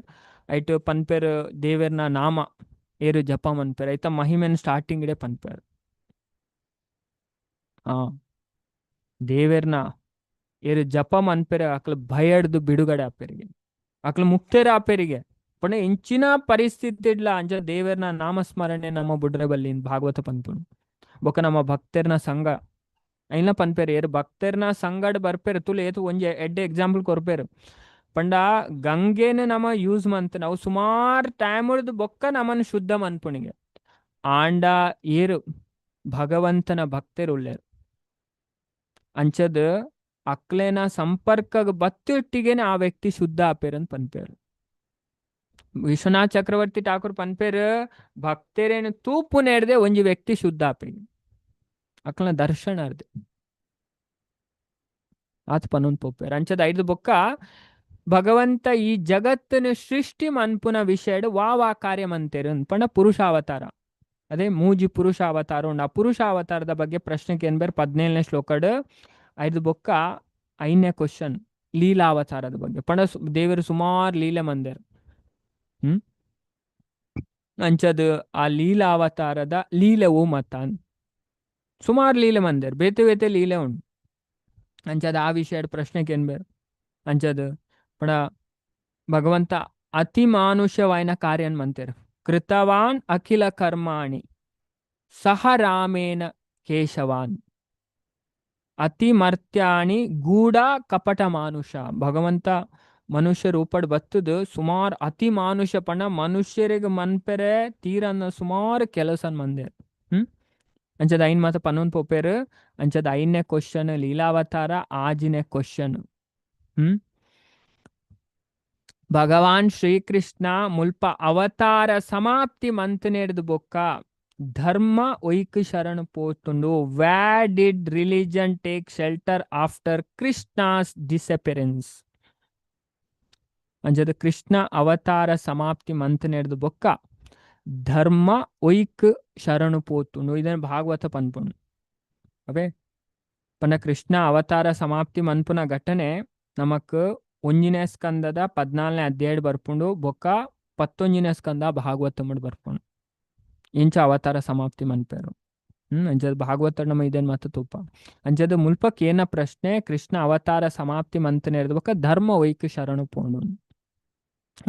ಐಟು ಪನ್ಪೇರು ದೇವರ್ನ ನಾಮ ಏರು ಜಪ ಮನ್ಪೇರು ಐತ ಮಹಿಮೆನ್ ಸ್ಟಾರ್ಟಿಂಗ್ ಇಡೆ ಪನ್ಪೇರು. ದೇವರ್ನ ಏರು ಜಪ ಮನ್ಪೇರೆ ಅಕ್ಲ ಭಯಡ್ದು ಬಿಡುಗಡೆ ಆಪೇರಿಗೆ ಅಕ್ಲ ಮುಕ್ತೇರ ಆಪೇರಿಗೆ ಪಂಡ ಇಂಚಿನ ಪರಿಸ್ಥಿತಿ ಇಡ್ಲ ಅಂಚ ದೇವರ್ನ ನಾಮಸ್ಮರಣೆ ನಮ್ಮ ಬುಡ್ರೆ ಬಲ್ಲಿ ಭಾಗವತ ಪನ್ಪುಣು ಬೊಕ ನಮ್ಮ ಭಕ್ತರ್ನ ಸಂಘ ಐನ ಪನ್ಪೇರು ಏರು ಭಕ್ತರ್ನ ಸಂಗಡ್ ಬರ್ಪೇರು ತುಳು ಏತು ಒಂಜಿ ಎಡ್ಡೆ ಎಕ್ಸಾಂಪಲ್ ಕೊರ್ಪೇರು ಪಂಡ ಗಂಗೆನ ನಮ್ಮ ಯೂಸ್ ಮಂತ್ ನಾವು ಸುಮಾರು ಟೈಮ್ ಉಳ್ದು ಬೊಕ್ಕ ನಮ್ಮನ್ನು ಶುದ್ಧ ಮನ್ಪುಣಿಗೆ ಆಂಡ ಏರು ಭಗವಂತನ ಭಕ್ತರು ಉಳ್ಳೇರು ಅಂಚದ ಅಕ್ಲೇನ ಸಂಪರ್ಕ ಬತ್ತಿಟ್ಟಿಗೆನೆ ಆ ವ್ಯಕ್ತಿ ಶುದ್ಧ ಆಪೇರಂತ ಪನ್ಪೇರು. ವಿಶ್ವನಾಥ್ ಚಕ್ರವರ್ತಿ ಠಾಕೂರ್ ಪನ್ಪೇರು ಭಕ್ತರೇನು ತೂಪು ನೆಡ್ದೆ ಒಂಜಿ ವ್ಯಕ್ತಿ ಶುದ್ಧ ಆಪೇರಿ ಅಕ್ಲನ ದರ್ಶನ ಅರ್ದೆ ಆತ ಪನ್ನೊಂದು ಪೋಪೇರು. ಅಂಚದ 5 ಬೊಕ್ಕ ಭಗವಂತ ಈ ಜಗತ್ತನ್ನು ಸೃಷ್ಟಿ ಮನ್ಪುನ ವಿಷಯಡ್ ವಾ ಕಾರ್ಯ ಮಂತೇರು ಪಂಡ ಪುರುಷಾವತಾರ ಅದೇ ಮೂಜಿ ಪುರುಷಾವತಾರ ಉಂಡು. ಆ ಪುರುಷಾವತಾರದ ಬಗ್ಗೆ ಪ್ರಶ್ನೆಗೆ ಏನ್ ಬೇರೆ 17ನೇ ಶ್ಲೋಕಡ್ 5 ಬೊಕ್ಕ 5ನೇ ಕ್ವಶನ್ ಲೀಲಾವತಾರದ ಬಗ್ಗೆ ಪಂಡ ದೇವರು ಸುಮಾರು ಲೀಲೆ ಮಂದೇರು. ಅಂಚದ ಆ ಲೀಲಾವತಾರದ ಲೀಲೆ ಓ ಮತ್ತಾನ್ ಸುಮಾರು ಲೀಲೆ ಮಂದೇರು ಬೇತೆ ಬೇತೆ ಲೀಲೆ ಉಂಡು. ಅಂಚದ ಆ ವಿಷಯದ ಪ್ರಶ್ನೆಗೆ ಏನ್ ಬೇರೆ ಅಂಚದ ಪಂಡ ಭಗವಂತ ಅತಿ ಮಾನುಷ್ಯವಾಯಿನ ಕಾರ್ಯನ್ ಮಂತೇರು ಕೃತವಾನ್ ಅಖಿಲ ಕರ್ಮಾಣಿ ಸಹ ರಾಮೇನ ಕೇಶವಾನ್ ಅತಿ ಮರ್ತ್ಯಾಣಿ ಗೂಢ ಕಪಟ ಮಾನುಷ. ಭಗವಂತ ಮನುಷ್ಯ ರೂಪಡ್ ಬತ್ತದು ಸುಮಾರು ಅತಿ ಮಾನುಷ ಪಂಡ ಮನುಷ್ಯರಿಗೆ ಮನ್ಪೆರೆ ತೀರನ್ನ ಸುಮಾರು ಕೆಲಸನ್ ಮಂದೇರು. ಅಂಚದ 5 ಮಾತ 11 ಪೋಪೇರು. ಅಂಚದ 5ನೇ ಕ್ವಶನ್ ಲೀಲಾವತಾರ 6ನೇ ಕ್ವಶನ್ ಭಗವಾನ್ ಶ್ರೀಕೃಷ್ಣ ಮುಲ್ಪ ಅವತಾರ ಸಮಾಪ್ತಿ ಮಂತನೇಡ್ದು ಬೊಕ್ಕ ಧರ್ಮ ಒಯ್ಕ್ ಶರಣ ಪೋತುಂಡು where did religion take shelter after Krishna's disappearance. ಅಂಚದ ಕೃಷ್ಣ ಅವತಾರ ಸಮಾಪ್ತಿ ಮಂತನೇಡ್ದು ಬೊಕ್ಕ ಧರ್ಮ ಒಯ್ಕ್ ಶರಣು ಪೋತುಂಡು ಇದನ್ನ ಭಾಗವತ ಪನ್ಪುಂಡು ಅವೇ ಪನ್ನ ಕೃಷ್ಣ ಅವತಾರ ಸಮಾಪ್ತಿ ಮನ್ಪುನ ಘಟನೆ ನಮಕ್ 1ನೇ ಸ್ಕಂದದ 14ನೇ ಅಧ್ಯಾಯ ಬರ್ಪುಂಡು ಬೊಕ್ಕ 11ನೇ ಸ್ಕಂದ ಭಾಗವತ ಮುಡ್ ಬರ್ಪುಂಡು ಇಂಚ ಅವತಾರ ಸಮಾಪ್ತಿ ಮನ್ಪೇರು. ಅಂಚದ ಭಾಗವತ ನಮ್ಮ ಇದೇನ್ ಮಾತು ತೂಪ ಅಂಚದ ಮುಲ್ಪಕ್ ಏನ ಪ್ರಶ್ನೆ ಕೃಷ್ಣ ಅವತಾರ ಸಮಾಪ್ತಿ ಮಂತನೆ ಬೊಕ್ಕ ಧರ್ಮ ಒಯ್ಕ್ ಶರಣು ಪೋಂಡು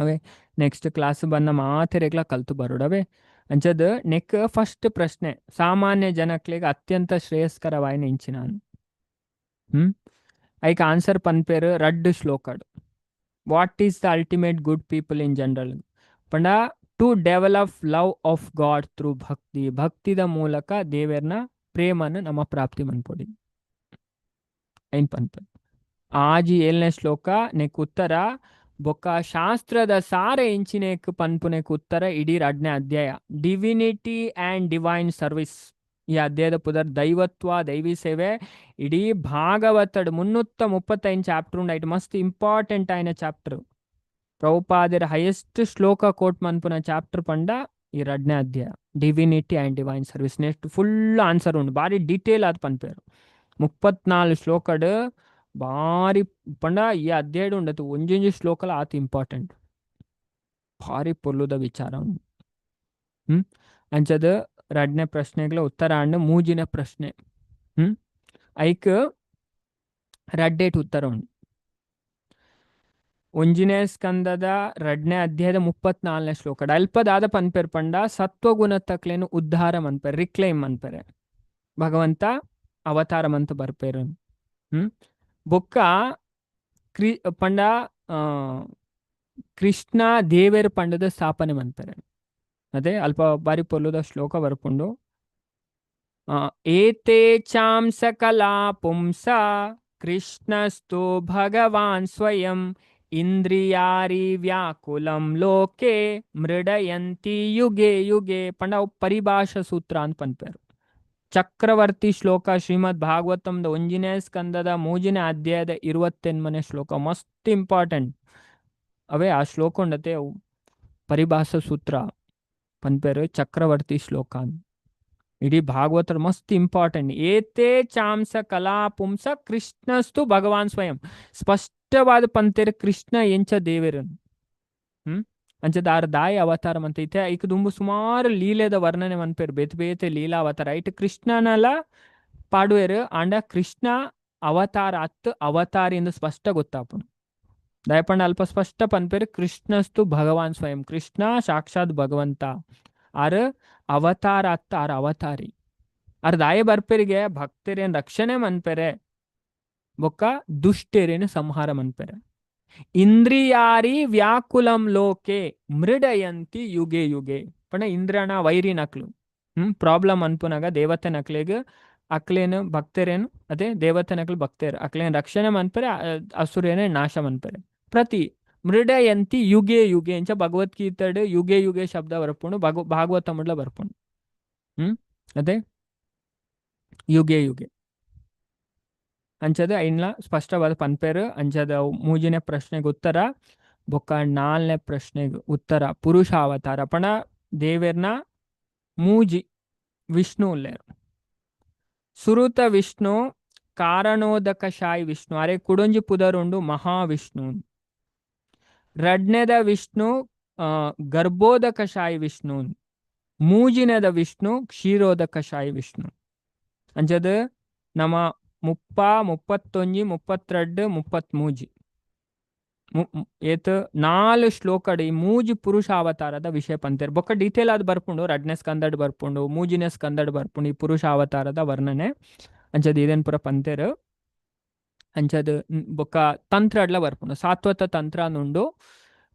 ಅವೇ ನೆಕ್ಸ್ಟ್ ಕ್ಲಾಸ್ ಬನ್ನ ಮಾತೆರೆಗ್ಲ ಕಲ್ತು ಬರೋಡವೇ. ಅಂಚದ ನೆಕ್ ಫಸ್ಟ್ ಪ್ರಶ್ನೆ ಸಾಮಾನ್ಯ ಜನಕ್ಲಿಗೆ ಅತ್ಯಂತ ಶ್ರೇಯಸ್ಕರವಾಯಿನ ಇಂಚಿನಾನು ಐಕ್ ಆನ್ಸರ್ ಪನ್ಪೇರು ರಡ್ಡು ಶ್ಲೋಕಡ್ what is the ultimate good people in general ಪಂಡ to develop love of God through bhakti ಭಕ್ತಿದ ಮೂಲಕ ದೇವರ್ನ ಪ್ರೇಮನ ನಮ್ಮ ಪ್ರಾಪ್ತಿ ಮನ್ಪೊಡಿ ಐನ್ ಪನ್ಪೆ. ಆಜಿ 7ನೇ ಶ್ಲೋಕ ನೆಕ್ ಉತ್ತರ ಬೊಕ್ಕ ಶಾಸ್ತ್ರದ ಸಾರ ಇಂಚಿನೇಕ್ ಪನ್ಪುನೆಕ್ ಉತ್ತರ ಇಡೀ 2ನೇ ಅಧ್ಯಾಯ ಡಿವಿನಿಟಿ ಆ್ಯಂಡ್ ಡಿವೈನ್ ಸರ್ವಿಸ್. ಈ ಅಧ್ಯಾಯದ ಪುದರ್ ದೈವತ್ವ ದೈವಿ ಸೇವೆ ಇಡೀ ಭಾಗವತಡ್ 335 ಚಾಪ್ಟರ್ ಉಂಡು. ಐಟ್ ಮಸ್ತ್ ಇಂಪಾರ್ಟೆಂಟ್ ಆಯ್ನ ಚಾಪ್ಟರ್ ಪ್ರಭುಪಾದರ ಹೈಯೆಸ್ಟ್ ಶ್ಲೋಕ ಕೋಟ್ ಮನ್ಪುನ ಚಾಪ್ಟರ್ ಪಂಡ ಈ 2ನೇ ಅಧ್ಯಾಯ divinity and divine service. Next full answer ಉಂಡು ಬಾರಿ ಡೀಟೇಲ್ ಆದ ಪನ್ಪೇರು 34 ಶ್ಲೋಕಡ್ ಬಾರಿ ಪಂಡ ಈ ಅಧ್ಯಾಯ ಉಂಡತು ಒಂಜೊಂಜಿ ಶ್ಲೋಕಲ ಆತ ಇಂಪಾರ್ಟೆಂಟ್ ಭಾರಿ ಪೊರ್ಲುದ ವಿಚಾರ ಉಂಡು. ಅಂಚದ 2ನೇ ಪ್ರಶ್ನೆಗಳ ಉತ್ತರ ಅಂಡ್ 3ನೇ ಪ್ರಶ್ನೆ ಐಕ್ ರಡ್ಡೇಟ್ ಉತ್ತರ ಉಂಡು. 1ನೇ ಸ್ಕಂದದ 2ನೇ ಅಧ್ಯಾಯದ 34ನೇ ಶ್ಲೋಕಡ್ ಅಲ್ಪದಾದ ಪನ್ಪೇರ್ ಪಂಡ ಸತ್ವಗುಣ ತಕ್ಲೇನು ಉದ್ಧಾರ ಮನ್ಪೇರ್ ರಿಕ್ಲೈಮ್ ಮನ್ಪೇರೆ ಭಗವಂತ ಅವತಾರ ಮಂತ ಬರ್ಪೇರು. ಬೊಕ್ಕ ಪಂಡ ಕೃಷ್ಣ ದೇವೇರ ಪಂಡದ ಸ್ಥಾಪನೆ ಮಾಡ್ತಾರೆ. ಅದೇ ಅಲ್ಪ ಬಾರಿ ಪೊಲ್ಲುದ ಶ್ಲೋಕ ಬರ್ಕೊಂಡು ಏತೆ ಚಾಂ ಸಕಲಾ ಪುಂಸ ಕೃಷ್ಣಸ್ತು ಭಗವಾನ್ ಸ್ವಯಂ ಇಂದ್ರಿಯಾರಿ ವ್ಯಾಕುಲಂ ಲೋಕೆ ಮೃಡಯಂತಿ ಯುಗೆ ಯುಗೆ ಪಂಡ ಅವು ಪರಿಭಾಷಾ ಸೂತ್ರ ಅಂತ ಪನ್ಪೇರು. ಚಕ್ರವರ್ತಿ ಶ್ಲೋಕ ಶ್ರೀಮದ್ ಭಾಗವತಂದ ಒಂಜಿನೇ ಸ್ಕಂದದ ಮೂಜಿನೇ ಅಧ್ಯಾಯದ 28ನೇ ಶ್ಲೋಕ ಮಸ್ತ್ ಇಂಪಾರ್ಟೆಂಟ್ ಅವೇ. ಆ ಶ್ಲೋಕ ಉಂಡತೆ ಅವು ಪರಿಭಾಷಾ ಸೂತ್ರ ಪನ್ಪೇರು ಚಕ್ರವರ್ತಿ ಶ್ಲೋಕ ಅಂತ. ಇಡೀ ಭಾಗವತರ ಮಸ್ತ್ ಇಂಪಾರ್ಟೆಂಟ್. ಏತೇ ಚಾಂಸ ಕಲಾ ಪುಂಸ ಕೃಷ್ಣಸ್ತು ಭಗವಾನ್ ಸ್ವಯಂ ಸ್ಪಷ್ಟವಾದ ಪಂತೇರು ಕೃಷ್ಣ ಎಂಚ ದೇವೇರನ್ ಅಂಚದ ಆರ್ ದಾಯ ಅವತಾರ ಮಂತ ಐತೆ ಐಕ್ ದುಂಬು ಸುಮಾರು ಲೀಲೆದ ವರ್ಣನೆ ಮನ್ಪೇರು ಬೇತೆ ಬೇತೆ ಲೀಲಾ ಅವತಾರ ಐಟ್ ಕೃಷ್ಣನಲ ಪಾಡುವೆರು ಆಂಡ ಕೃಷ್ಣ ಅವತಾರ ಅತ್ ಅವತಾರಿಂದ ಸ್ಪಷ್ಟ ಗೊತ್ತಾಪುನು ದಯಪಂಡ ಅಲ್ಪ ಸ್ಪಷ್ಟ ಪನ್ಪೇರು ಕೃಷ್ಣಸ್ತು ಭಗವಾನ್ ಸ್ವಯಂ ಕೃಷ್ಣ ಸಾಕ್ಷಾತ್ ಭಗವಂತ ಆರ್ ಅವತಾರ ಅತ್ತ ಆರ್ ಅವತಾರಿ ಆರ್ ದಾಯ ಬರ್ಪೇರಿಗೆ ಭಕ್ತರೇನ್ ರಕ್ಷಣೆ ಮನ್ಪೇರೆ ಬೊಕ್ಕ ದುಷ್ಟೇರೇನು ಸಂಹಾರ ಮನ್ಪೇರೆ. ಇಂದ್ರಿಯಾರಿ ವ್ಯಾಕುಲಂ ಲೋಕೆ ಮೃಡಯಂತಿ ಯುಗೆ ಯುಗೆ ಪಣ ಇಂದ್ರನ ವೈರಿ ನಕ್ಲು ಪ್ರಾಬ್ಲಮ್ ಅನ್ಪುನಾಗ ದೇವತೆ ನಕ್ಲೆಗ್ ಅಕ್ಲೇನು ಭಕ್ತರೇನು ಅದೇ ದೇವತೆ ನಕ್ಲು ಭಕ್ತೇರು ಅಕ್ಲೇನು ರಕ್ಷಣೆ ಮನ್ಪೇರೆ ಅಸುರೇನೆ ನಾಶ ಮನ್ಪೇರೆ. ಪ್ರತಿ ಮೃಡಯಂತಿ ಯುಗೆ ಯುಗೆ ಎಂಚ ಭಗವದ್ಗೀತೆಡ್ ಯುಗೆ ಯುಗೆ ಶಬ್ದ ಬರ್ಪುಂಡು ಭಾಗವತಮುಡ್ಲ ಬರ್ಪುಂಡು ಅದೇ ಯುಗೆ ಯುಗೆ ಅಂಚದ ಐನ್ಲ ಸ್ಪಷ್ಟವಾದ ಪನ್ಪೇರು. ಅಂಚದ ಮೂಜಿನೇ ಪ್ರಶ್ನೆಗೆ ಉತ್ತರ ಬೊಕ್ಕ 4ನೇ ಪ್ರಶ್ನೆಗೆ ಉತ್ತರ ಪುರುಷಾವತಾರ ಪಣ ದೇವೇರ್ನ ಮೂಜಿ ವಿಷ್ಣು ಉಲ್ಲೇರು. ಸುರುತ ವಿಷ್ಣು ಕಾರಣೋದಕಶಾಯಿ ವಿಷ್ಣು ಅರೆ ಕುಡೊಂಜಿ ಪುದರುಂಡು ಮಹಾವಿಷ್ಣು. ರಡ್ನೆದ ವಿಷ್ಣು ಗರ್ಭೋದಕಶಾಯಿ ವಿಷ್ಣು. ಮೂಜಿನದ ವಿಷ್ಣು ಕ್ಷೀರೋದಕಶಾಯಿ ವಿಷ್ಣು. ಅಂಚದ ನಮ್ಮ 31, 32, 33 ಏತ್ 4 ಶ್ಲೋಕಡ್ ಈ ಮೂಜಿ ಪುರುಷ ಅವತಾರದ ವಿಷಯ ಪಂತೇರು ಬೊಕ್ಕ ಡೀಟೇಲ್ ಆದ್ ಬರ್ಪುಂಡು. ರಡ್ನೆ ಸ್ಕಂದಡ್ ಬರ್ಪುಂಡು, ಮೂಜಿನೇ ಸ್ಕಂದಡ್ ಬರ್ಪುಂಡು ಈ ಪುರುಷ ಅವತಾರದ ವರ್ಣನೆ ಅಂಚದ ಇದೇನ್ ಪುರ ಪಂತೇರು. ಅಂಚದ ಬೊಕ್ಕ ತಂತ್ರ ಅಡ್ಲ ಬರ್ಪುಂಡು ಸಾತ್ವತ ತಂತ್ರ ನುಂಡು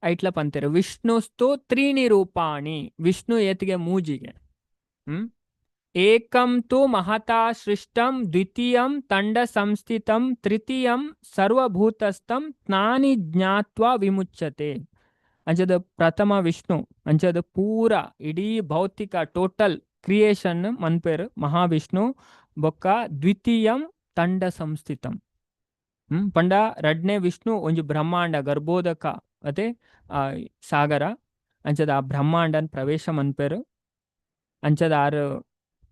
ಐಟ್ಲ ಪಂತೇರು. ವಿಷ್ಣುಸ್ತು ತ್ರೀಣಿ ರೂಪಾಣಿ ವಿಷ್ಣು ಏತಿಗೆ ಮೂಜಿಗೆ ಏಕಂ ತು ಮಹತಾ ಸೃಷ್ಟಂ ದ್ವಿತೀಯಂ ತಂಡ ಸಂಸ್ಥಿತಂ ತೃತೀಯಂ ಸರ್ವಭೂತಸ್ಥಂ ಜ್ಞಾನಿ ಜ್ಞಾತ್ವ ವಿಮುಚ್ಯತೆ. ಅಂಚದ ಪ್ರಥಮ ವಿಷ್ಣು ಅಂಚದ ಪೂರ ಇಡೀ ಭೌತಿಕ ಟೋಟಲ್ ಕ್ರಿಯೇಷನ್ ಮನ್ಪೇರು ಮಹಾವಿಷ್ಣು. ಬೊಕ್ಕ ದ್ವಿತೀಯಂ ತಂಡ ಸಂಸ್ಥಿತಂ ಪಂಡ ರಡ್ನೆ ವಿಷ್ಣು ಒಂಜಿ ಬ್ರಹ್ಮಾಂಡ ಗರ್ಭೋದಕ ಅದೇ ಸಾಗರ ಅಂಚದ ಆ ಬ್ರಹ್ಮಾಂಡನ್ ಪ್ರವೇಶ ಮನ್ಪೇರು. ಅಂಚದ ಆರು